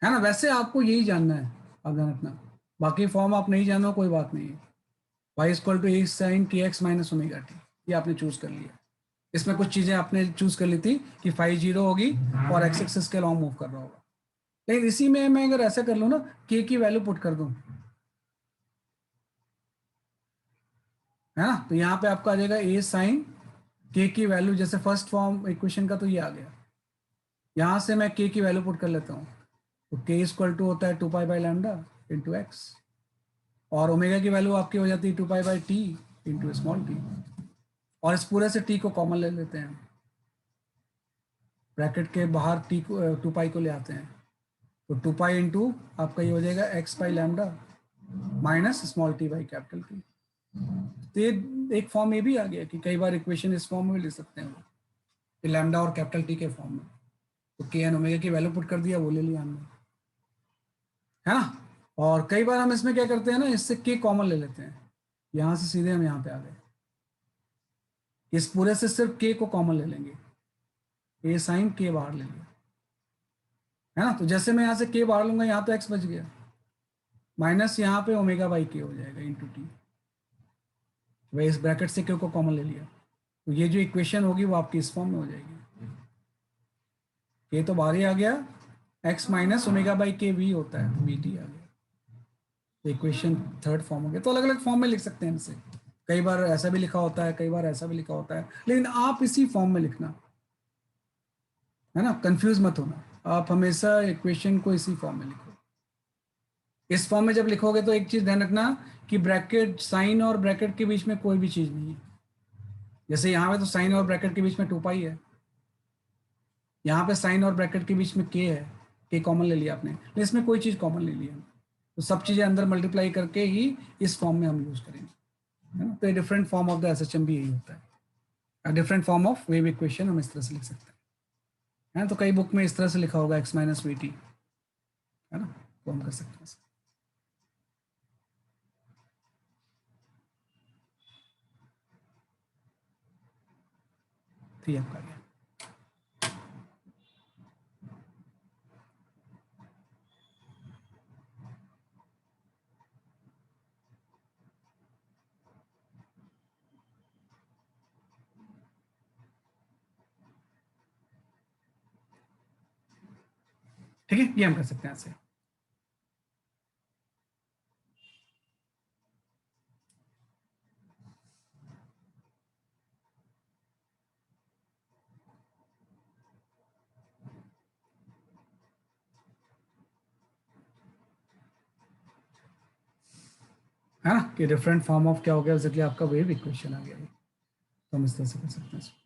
है ना। वैसे आपको यही जानना है, आप ध्यान रखना, बाकी फॉर्म आप नहीं जानो कोई बात नहीं है। y equal to A sine t x minus omega T, ये आपने चूज कर लिया। इसमें कुछ चीजें आपने चूज कर ली थी कि फाई जीरो होगी और एक्स एक्सिस के अलॉन्ग मूव कर रहा होगा, लेकिन इसी में मैं अगर ऐसा कर लूँ ना, के की वैल्यू पुट कर दूं, है ना, तो यहाँ पे आपका आ जाएगा ए साइन के की वैल्यू, जैसे फर्स्ट फॉर्म इक्वेशन का तो ये आ गया, यहाँ से मैं के की वैल्यू पुट कर लेता हूँ, तो के इक्वल टू होता है 2 pi by lambda into x, और ओमेगा की वैल्यू आपकी हो जाती है 2 pi by T into small T, और इस पूरे से टी को कॉमन ले लेते हैं, ब्रैकेट के बाहर टी को 2 पाई को ले आते हैं, तो 2 पाई इंटू आपका ये हो जाएगा x pi lambda minus small T by capital T. तो ये एक फॉर्म ये भी आ गया कि कई बार इक्वेशन इस फॉर्म में लिख सकते हैं, वो लैम्डा और कैपिटल टी के फॉर्म में, तो के एन ओमेगा की वैल्यू पुट कर दिया, वो ले लिया हमने, है ना। और कई बार हम इसमें क्या करते हैं ना, इससे के कॉमन ले लेते हैं, यहाँ से सीधे हम यहाँ पे आ गए, इस पूरे से सिर्फ के को कॉमन ले लेंगे, ए साइन के बाहर ले लिया, है ना। तो जैसे मैं यहाँ से के बाहर लूंगा, यहाँ तो एक्स बच गया, माइनस यहाँ पे ओमेगा बाई के हो जाएगा इंटू टी, वही इस ब्रैकेट से के को कॉमन ले लिया, तो ये जो इक्वेशन होगी वो आपकी इस फॉर्म में हो जाएगी, के तो बाहर ही आ गया, एक्स माइनस ओमेगा बाई के वी होता है, तो वी टी आ गया, तो इक्वेशन थर्ड फॉर्म हो गया। तो अलग अलग फॉर्म में लिख सकते हैं इनसे, कई बार ऐसा भी लिखा होता है, कई बार ऐसा भी लिखा होता है, लेकिन आप इसी फॉर्म में लिखना, है ना, कंफ्यूज मत होना। आप हमेशा इक्वेशन को इसी फॉर्म में लिखो। इस फॉर्म में जब लिखोगे तो एक चीज ध्यान रखना कि ब्रैकेट, साइन और ब्रैकेट के बीच में कोई भी चीज नहीं है। जैसे यहाँ पे तो साइन और ब्रैकेट के बीच में 2 पाई है, यहाँ पे साइन और ब्रैकेट के बीच में के है, के कॉमन ले लिया आपने, लेकिन इसमें कोई चीज कॉमन ले लिया, तो सब चीजें अंदर मल्टीप्लाई करके ही इस फॉर्म में हम यूज करेंगे, है ना। तो different form of the SHM भी यही होता है, different form of wave equation हम इस तरह से लिख सकते हैं। तो कई बुक में इस तरह से लिखा होगा x माइनस वी टी, है ना, तो हम कर सकते हैं। तो ये आपका गया। ठीक है, ये हम कर सकते हैं ऐसे। है ना, कि डिफरेंट फॉर्म ऑफ क्या हो गया, एग्जैक्टली आपका वेव इक्वेशन आ गया। तो हम इस तरह से कर सकते हैं इसको।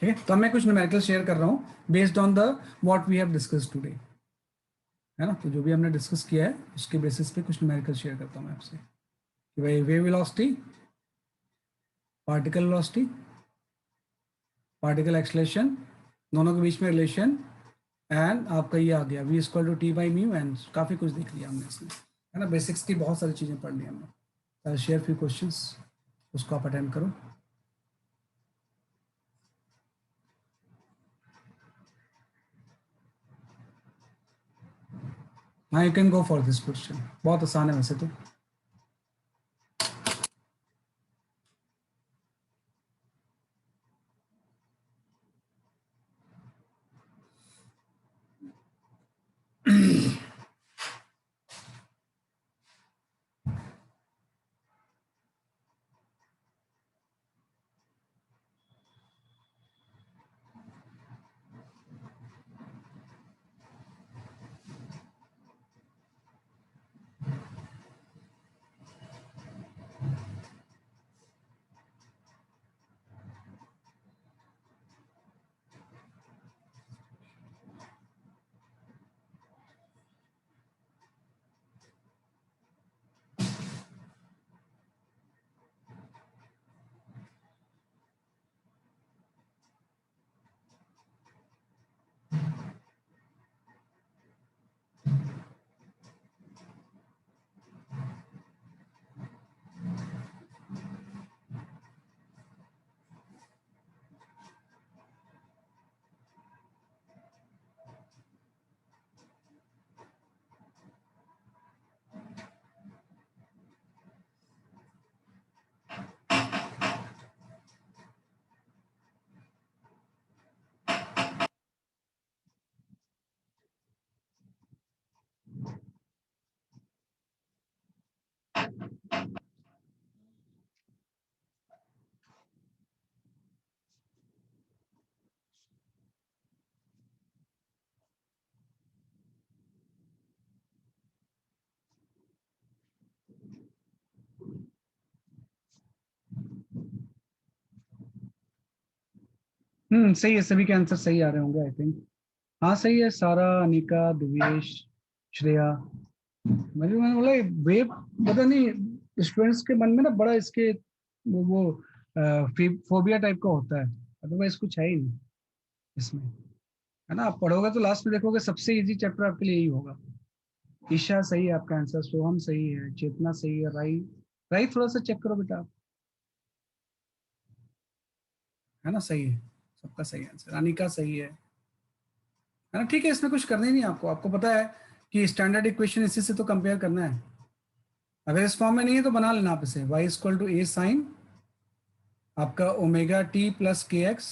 ठीक है, तो मैं कुछ न्यूमेरिकल शेयर कर रहा हूँ based on the what we have discuss today, है ना। तो जो भी हमने डिस्कस किया है उसके बेसिस पे कुछ न्यूमेरिकल शेयर करता हूँ मैं आपसे कि भाई wave velocity, particle velocity, particle acceleration, दोनों के बीच में रिलेशन, एंड आपका ये आ गया v equal to t by mu, and काफ़ी कुछ देख लिया हमने इसमें, है ना। बेसिक्स की बहुत सारी चीज़ें पढ़ ली हमने। शेयर फ्यू क्वेश्चंस, उसको आप अटेंड करो। हाँ, you can go for this question, बहुत आसान है वैसे तो। सही है, सभी के आंसर सही आ रहे होंगे आई थिंक। हाँ सही है, सारा, अनिका, दिवेश, श्रेया। मैंने बोला वेव, पता नहीं स्टूडेंट्स के मन में ना बड़ा इसके वो फोबिया टाइप का होता है, अदरवाइज कुछ है ही नहीं इसमें, है ना। आप पढ़ोगे तो लास्ट में देखोगे सबसे इजी चैप्टर आपके लिए यही होगा। ईशा सही है आपका आंसर, सोहम सही है, चेतना सही है, राई, राई थोड़ा सा चेक करो बेटा, है ना, सही है, सबका सही आंसर। अनिका सही है ना। ठीक है, इसमें कुछ करना ही नहीं आपको, आपको पता है कि स्टैंडर्ड इक्वेशन इसी से तो कंपेयर करना है। अगर इस फॉर्म में नहीं है तो बना लेना आप इसे, y equal to A sine आपका omega t plus k x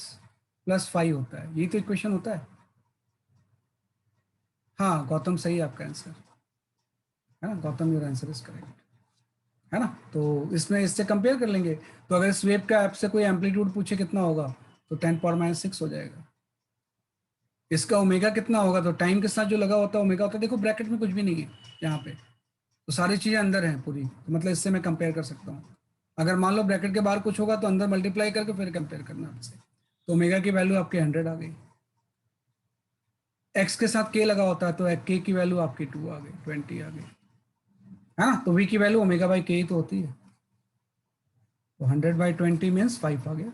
plus five होता है, यही तो इक्वेशन होता है। हाँ गौतम सही है आपका आंसर, है ना Gautam, your answer is correct, है ना। तो इसमें इससे कंपेयर कर लेंगे, तो अगर इस वेव का आपसे कोई एम्पलीट्यूड पूछे कितना होगा तो 10⁻⁶ हो जाएगा। इसका ओमेगा कितना होगा, तो टाइम के साथ जो लगा होता है ओमेगा होता है, देखो ब्रैकेट में कुछ भी नहीं है यहाँ पे, तो सारी चीज़ें अंदर हैं पूरी, तो मतलब इससे मैं कंपेयर कर सकता हूँ। अगर मान लो ब्रैकेट के बाहर कुछ होगा तो अंदर मल्टीप्लाई करके फिर कंपेयर करना आपसे, तो ओमेगा की वैल्यू आपकी 100 आ गई। एक्स के साथ के लगा होता है तो के की वैल्यू आपकी 2 आ गई, 20 आ गई, है ना। तो वी की वैल्यू ओमेगा बाई के ही तो होती है, तो 100/20 मीन्स 5 आ गया।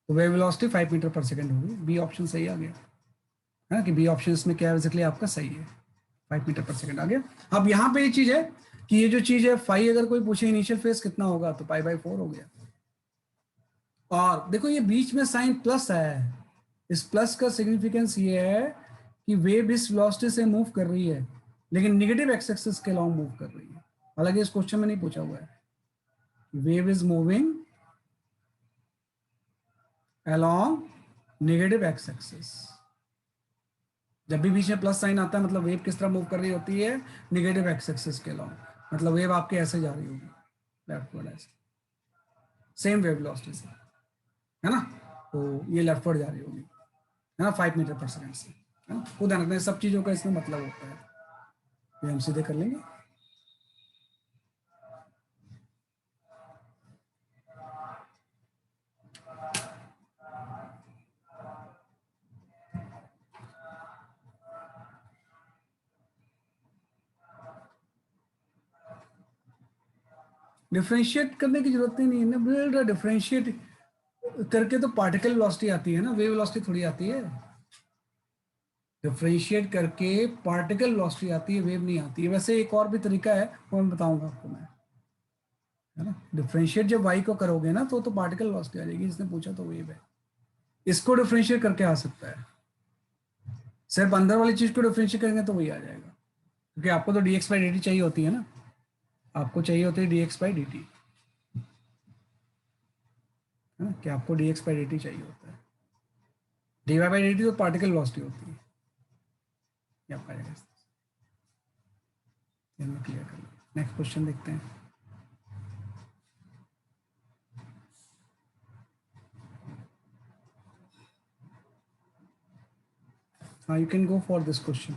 तो वेव वेलोसिटी 5 मीटर पर सेकेंड होगी, बी ऑप्शन सही आ गया, है ना, कि बी ऑप्शन इसमें क्या है बेसिकली आपका सही है, 5 मीटर पर सेकेंड आ गया। अब यहाँ पे ये चीज है कि ये जो चीज है फाई, अगर कोई पूछे इनिशियल फेज कितना होगा तो पाई/4 हो गया। और देखो ये बीच में साइन प्लस आया है, इस प्लस का सिग्निफिकेंस ये है कि वेव इस वेलोसिटी से मूव कर रही है लेकिन निगेटिव एक्स एक्सिस के अलोंग मूव कर रही है। हालांकि इस क्वेश्चन में नहीं पूछा हुआ है, wave is moving along negative x axis. जब भी बीच में प्लस साइन आता है मतलब वेव किस तरह मूव कर रही होती है, नेगेटिव एक्स एक्सिस के अलोंग, मतलब वेव आपके ऐसे जा रही होगी लेफ्टवर्ड ऐसे, सेम वेव वेलोसिटी से, है ना। तो ये लेफ्टवर्ड जा रही होगी, है ना, 5 मीटर पर सेकंड से, है ना। खुद ध्यान रखना सब चीजों का इसमें मतलब होता है, ये हम सीधे कर लेंगे। डिफ्रेंशिएट करने की जरूरत ही नहीं है ना, डिफ्रेंशिएट करके तो पार्टिकल वेलोसिटी आती है ना, वेव वेलोसिटी थोड़ी आती है। डिफ्रेंशिएट करके पार्टिकल वेलोसिटी आती है, वेव नहीं आती है। वैसे एक और भी तरीका है वो मैं बताऊंगा आपको मैं, है ना। डिफ्रेंशिएट जब वाई को करोगे ना तो पार्टिकल वेलोसिटी आ जाएगी, जिसने पूछा तो वेव है, इसको डिफ्रेंशिएट करके आ सकता है। सिर्फ अंदर वाली चीज को डिफ्रेंशिएट करेंगे तो वही आ जाएगा, क्योंकि आपको तो dx/dt चाहिए होती है ना, आपको चाहिए होती है dx/dt, है ना, कि आपको dx/dt चाहिए होता है। dy/dt तो पार्टिकल वेलोसिटी होती है, ये आपका आएगा। क्लियर कर लो, नेक्स्ट क्वेश्चन देखते हैं। हाँ you can go for this question.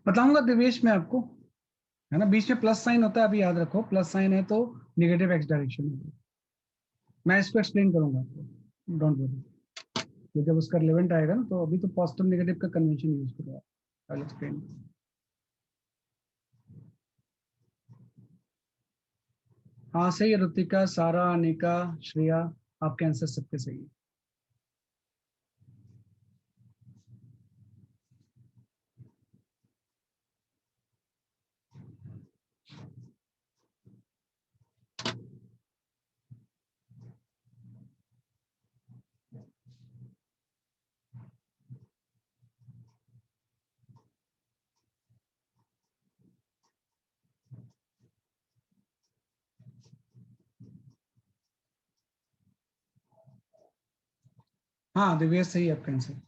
बताऊंगा दिवेश मैं आपको, है ना। बीच में प्लस साइन होता है, अभी याद रखो, प्लस साइन है तो नेगेटिव एक्स डायरेक्शन है। मैं इसको एक्सप्लेन करूंगा आपको, डोंट वरी, तो जब उसका रिलेवेंट आएगा ना, तो अभी तो पॉजिटिव नेगेटिव का कन्वेंशन यूज करो, आई विल एक्सप्लेन। हाँ सही है, ऋतिका, सारा, अनिका, श्रेया, आपके आंसर सबके सही है। हाँ दिव्या सही है आपका आंसर।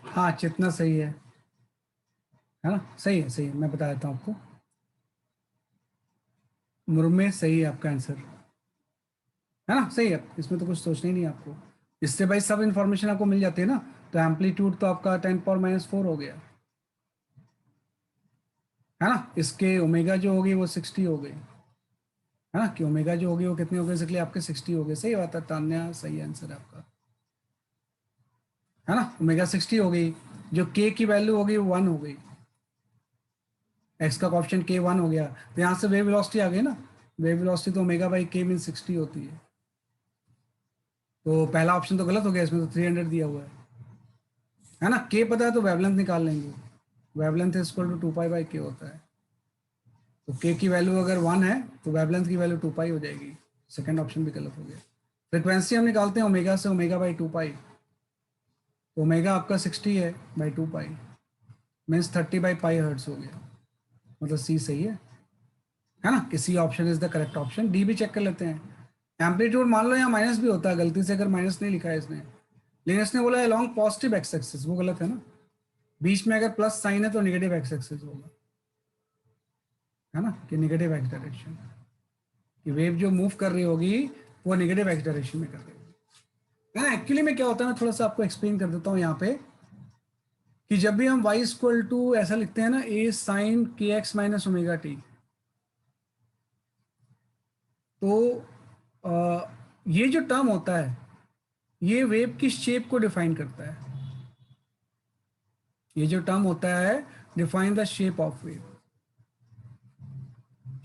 हाँ चेतना सही है ना, सही है, मैं बता देता हूँ आपको। मुर्मे सही है आपका आंसर, है ना, सही है, इसमें तो कुछ सोचना ही नहीं है आपको। इससे भाई सब इंफॉर्मेशन आपको मिल जाती है ना। तो एम्पलीट्यूड तो आपका 10⁻⁻⁴ हो गया, है ना। इसके ओमेगा जो होगी वो 60 हो गई, है ना, कि ओमेगा जो होगी वो कितनी हो गई, इसलिए आपके 60 हो गए। सही बात है तान्या, सही आंसर है आपका, है ना। ओमेगा 60 हो गई, जो के की वैल्यू होगी वो 1 हो गई, एक्स का ऑप्शन के 1 हो गया, तो यहाँ से वेव वेलोसिटी आ गई ना। वेव वेलोसिटी तो ओमेगा बाई के मीन 60 होती है। तो पहला ऑप्शन तो गलत हो गया, इसमें तो 300 दिया हुआ है ना। के पता है तो वेवलेंथ निकाल लेंगे, wavelength is equal to 2π/k होता है। तो के की वैल्यू अगर 1 है तो वेवलेंथ की वैल्यू 2π हो जाएगी। सेकंड ऑप्शन भी गलत हो गया। फ्रिक्वेंसी हम निकालते हैं ओमेगा से, ओमेगा बाई 2π, तो ओमेगा आपका 60 है बाई 2π, मीन्स 30/π हर्ट्स हो गया, मतलब सी सही है ना। किसी option is the correct option. D भी चेक कर लेते हैं। एम्पलीट्यूड मान लो यहाँ माइनस भी होता है, गलती से अगर माइनस नहीं लिखा है इसने, लेकिन इसने बोला है लॉन्ग पॉजिटिव एक्स एक्सिस, वो गलत है ना। बीच में अगर प्लस साइन है तो नेगेटिव एक्स एक्सिस होगा, है ना, कि नेगेटिव एक्स डायरेक्शन, कि वेव जो मूव कर रही होगी वो नेगेटिव एक्स डायरेक्शन में कर रही होगी, है ना। एक्चुअली में क्या होता है, मैं थोड़ा सा आपको एक्सप्लेन कर देता हूँ यहाँ पे, कि जब भी हम y इक्वल टू ऐसा लिखते हैं ना, a साइन के एक्स माइनस ओमेगा टी, तो ये जो टर्म होता है ये वेव की शेप को डिफाइन करता है। ये जो टर्म होता है define the shape of wave,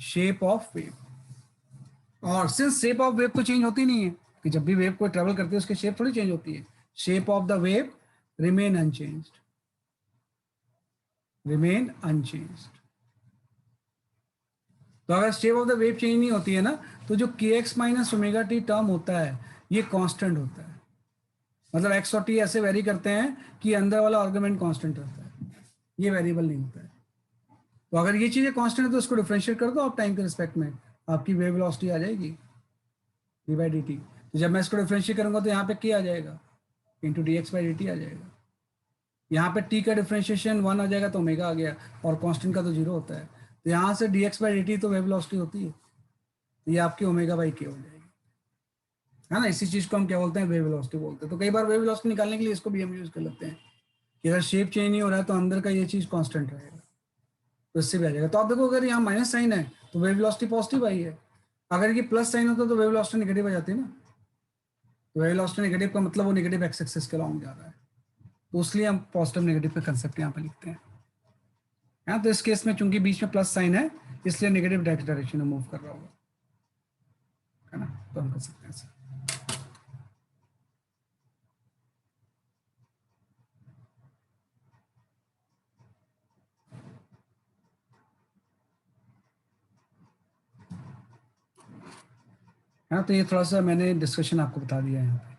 shape of wave. और सिंस शेप ऑफ वेव तो चेंज होती नहीं है, कि जब भी वेव को ट्रेवल करती है उसकी शेप थोड़ी चेंज होती है, shape of the wave remain unchanged, remain unchanged. तो अगर shape of the wave change नहीं होती है ना, तो जो के x minus omega T term होता है ये कांस्टेंट होता है। मतलब एक्स और टी ऐसे वेरी करते हैं कि अंदर वाला आर्गुमेंट कांस्टेंट रहता है, ये वेरिएबल नहीं होता है। तो अगर ये चीजें कांस्टेंट है तो उसको डिफरेंशिएट कर दो आप टाइम के रिस्पेक्ट में, आपकी वेव वेलोसिटी आ जाएगी डी बाई डी टी। तो जब मैं इसको डिफरेंशिएट करूंगा तो यहाँ पे के आ जाएगा into D X by D T आ जाएगा। यहाँ पे टी का डिफरेंशिएशन 1 आ जाएगा तो ओमेगा आ गया, और कांस्टेंट का तो 0 होता है। तो यहाँ से D X by D T तो वेव वेलोसिटी होती है, तो ये आपकी ओमेगा बाई के हो जाएगी, है ना। इसी चीज को हम क्या बोलते हैं, वेव वेलोसिटी बोलते हैं। तो कई बार वेव वेलोसिटी निकालने के लिए इसको भी हम यूज कर लेते हैं, कि अगर शेप चेंज नहीं हो रहा है तो अंदर का ये चीज कांस्टेंट रहेगा, तो इससे भी आ जाएगा। तो आप देखो अगर यहाँ माइनस साइन है तो वेव वेलोसिटी पॉजिटिव आई है, अगर ये प्लस साइन होता तो वेव वेलोसिटी नेगेटिव आ जाती है ना। तो वेव वेलोसिटी नेगेटिव का मतलब वो नेगेटिव एक्स एक्सिस के लॉन्ग जा रहा है, तो इसलिए हम पॉजिटिव नेगेटिव का कंसेप्ट यहाँ पे लिखते हैं। तो इस केस में चूंकि बीच में प्लस साइन है इसलिए नेगेटिव डायरेक्शन में मूव कर रहा होगा, है ना। तो हम कर सकते हैं ऐसे। है ना, तो ये थोड़ा सा मैंने डिस्कशन आपको बता दिया है यहाँ पे।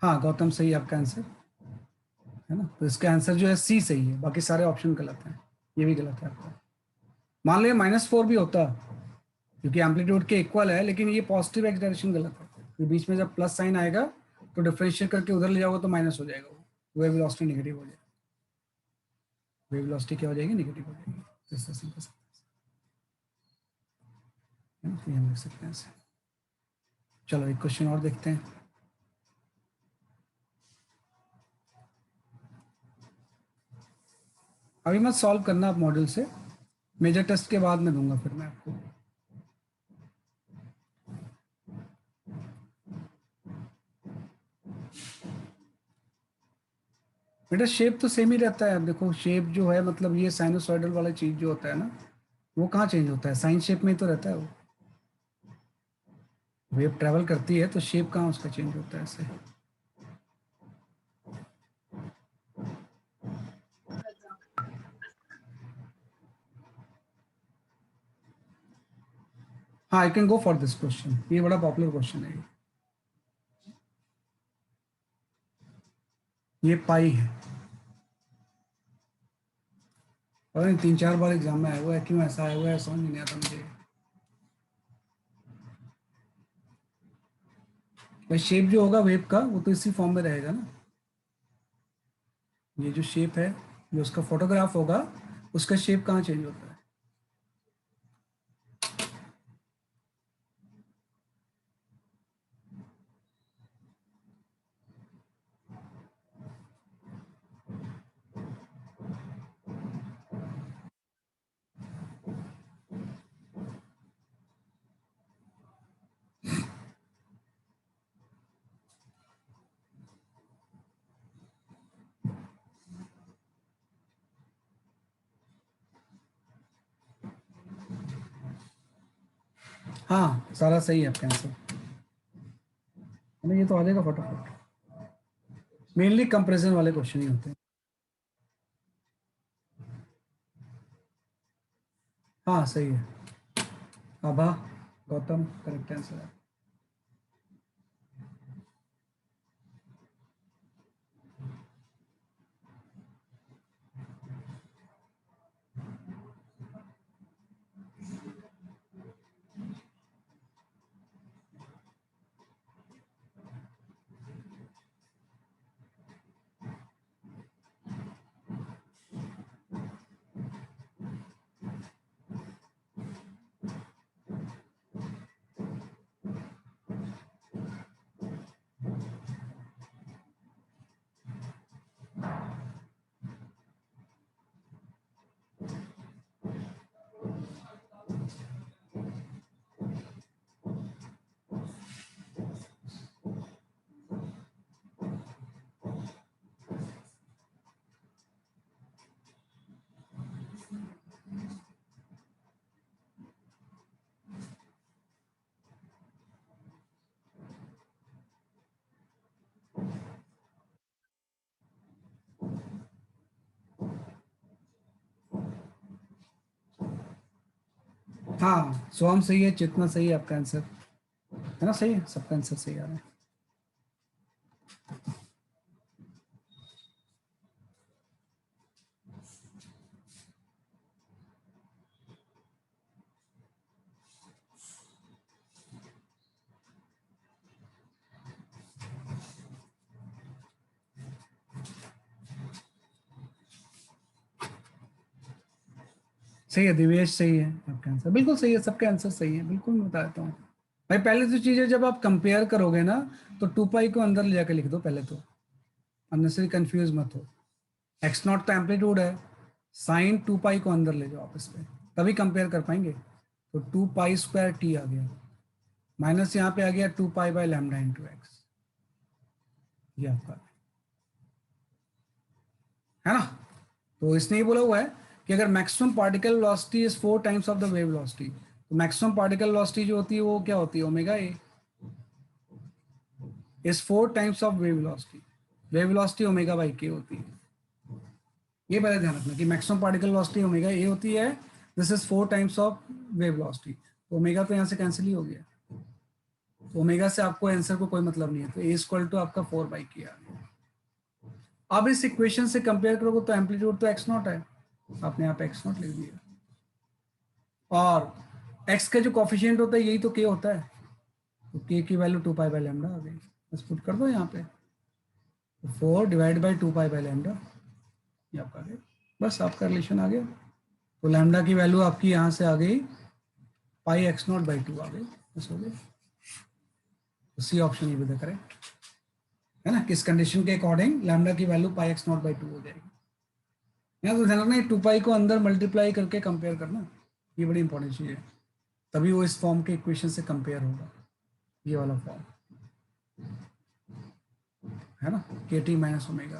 हाँ गौतम सही आपका आंसर, है ना। तो इसका आंसर जो है सी सही है, बाकी सारे ऑप्शन गलत हैं, ये भी गलत है आपका। मान लो -4 भी होता, क्योंकि एम्पलीट्यूड के इक्वल है, लेकिन ये पॉजिटिव एक्स डायरेक्शन गलत है, तो बीच में जब प्लस साइन आएगा तो डिफरेंशिएट करके उधर ले जाओगे तो माइनस हो जाएगा, वो वेव वेलोसिटी नेगेटिव हो जाएगी, वेव वेलोसिटी क्या हो जाएगी, नेगेटिव हो जाएगी। तो इससे सिंपल है ना, तो ये हम लिख सकते हैं ऐसे। चलो एक क्वेश्चन और देखते हैं। अभी मत सॉल्व करना आप मॉडल से, मेजर टेस्ट के बाद में दूंगा फिर मैं आपको। बेटा शेप तो सेम ही रहता है। अब देखो शेप जो है मतलब ये साइनोसॉइडल वाला चीज जो होता है ना, वो कहाँ चेंज होता है? साइन शेप में ही तो रहता है वो। वेव ट्रेवल करती है तो शेप कहाँ उसका चेंज होता है ऐसे। हाँ, I can go for this question, ये बड़ा पॉपुलर क्वेश्चन है। ये पाई है, पता नहीं 3-4 बार एग्जाम में आया हुआ है, क्यों ऐसा आया हुआ है समझ नहीं आता मुझे। भाई शेप जो होगा वेव का वो तो इसी फॉर्म में रहेगा ना। ये जो शेप है, जो उसका फोटोग्राफ होगा, उसका शेप कहाँ चेंज होता है? हाँ सारा सही है आपका आंसर। ये तो आ जाएगा फटाफट। मेनली कंपैरिजन वाले क्वेश्चन ही होते हैं। हाँ सही है। आभा गौतम करेक्ट आंसर है। हाँ स्वाम सही है, चेतना सही है, आपका आंसर है ना सही है, सबका आंसर सही आ रहा है। सही है दिवेश, सही है आपका आंसर, बिल्कुल सही है, सबके आंसर सही है, बिल्कुल मैं बता देता हूँ। भाई पहले तो चीज़ है, जब आप कंपेयर करोगे ना तो 2 पाई को अंदर ले जाके लिख दो पहले तो, अननेसरी कंफ्यूज मत हो। एक्स नॉट तो एम्पलीट्यूड है, साइन 2 पाई को अंदर ले जाओ आप इसमें, तभी कंपेयर कर पाएंगे। तो 2 पाई स्क्वायर टी आ गया, माइनस यहाँ पे आ गया 2 पाई/लैम्डा इंटू एक्स, ये आपका है ना। तो इसने ये बोला हुआ है कि अगर maximum particle velocity is 4 times of the wave velocity, तो मैक्सिमम पार्टिकल वेलोसिटी जो होती है वो क्या होती है? Omega A is 4 times of wave velocity. Wave velocity omega by के होती है। ये पहले ध्यान रखना कि maximum particle velocity omega A होती है, this is 4 times of wave velocity. तो ओमेगा तो यहाँ से कैंसिल ही हो गया, तो ओमेगा से आपको आंसर को कोई मतलब नहीं है, तो ए इक्वल टू आपका 4/k आ गया। अब इस इक्वेशन से कंपेयर करोगे तो एम्पलीट्यूड तो एक्स नॉट है, आपने यहाँ पे एक्स नॉट लिख दिया, और एक्स का जो कॉफिशिएंट होता है यही तो के होता है, तो के की वैल्यू 2 पाई/लैम्डा आ गई। बस पुट कर दो यहाँ पे, 4/2 पाई/लैम्डा, ये आपका आ गया। बस आपका रिलेशन आ गया। तो लैम्डा की वैल्यू आपकी यहाँ से आ गई πx0/2 आ गई, बस हो गया। तो सी ऑप्शन ये भी करेक्ट है ना, किस कंडीशन के अकॉर्डिंग लैम्डा की वैल्यू πx0/2 हो जाएगी। यहाँ तो ध्यान रखना, 2 पाई को अंदर मल्टीप्लाई करके कंपेयर करना, ये बड़ी इंपॉर्टेंट चीज़ है, तभी वो इस फॉर्म के इक्वेशन से कंपेयर होगा, ये वाला फॉर्म है ना, KT माइनस ओमेगा,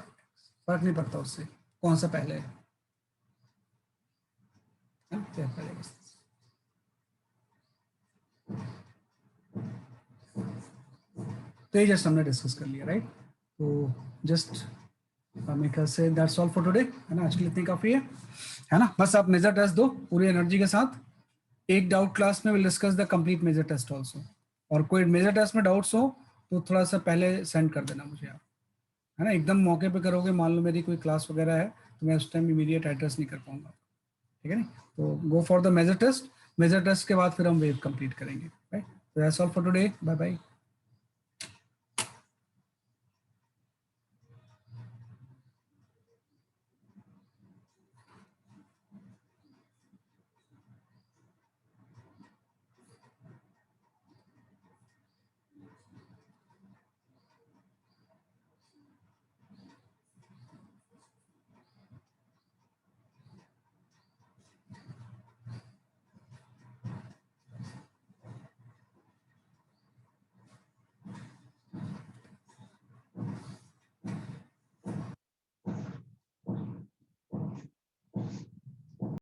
फर्क नहीं पड़ता उससे कौन सा पहले है, क्या करेगा। तो ये जस्ट हमने डिस्कस कर लिया, राइट। तो जस्ट मेरे ख्याल से दैट्स ऑल फॉर टुडे, है ना, आज के लिए इतनी काफ़ी है ना। बस आप मेजर टेस्ट दो पूरी एनर्जी के साथ, एक डाउट क्लास में will discuss the complete major test also, और कोई मेजर टेस्ट में डाउट्स हो तो थोड़ा सा पहले सेंड कर देना मुझे आप, है ना। एकदम मौके पे करोगे, मान लो मेरी कोई क्लास वगैरह है तो मैं उस टाइम इमीडिएट एड्रेस नहीं कर पाऊंगा, ठीक है नहीं। तो go for the major test, major test के बाद फिर हम वेव कंप्लीट करेंगे, राइट। तो that's all for today, bye bye.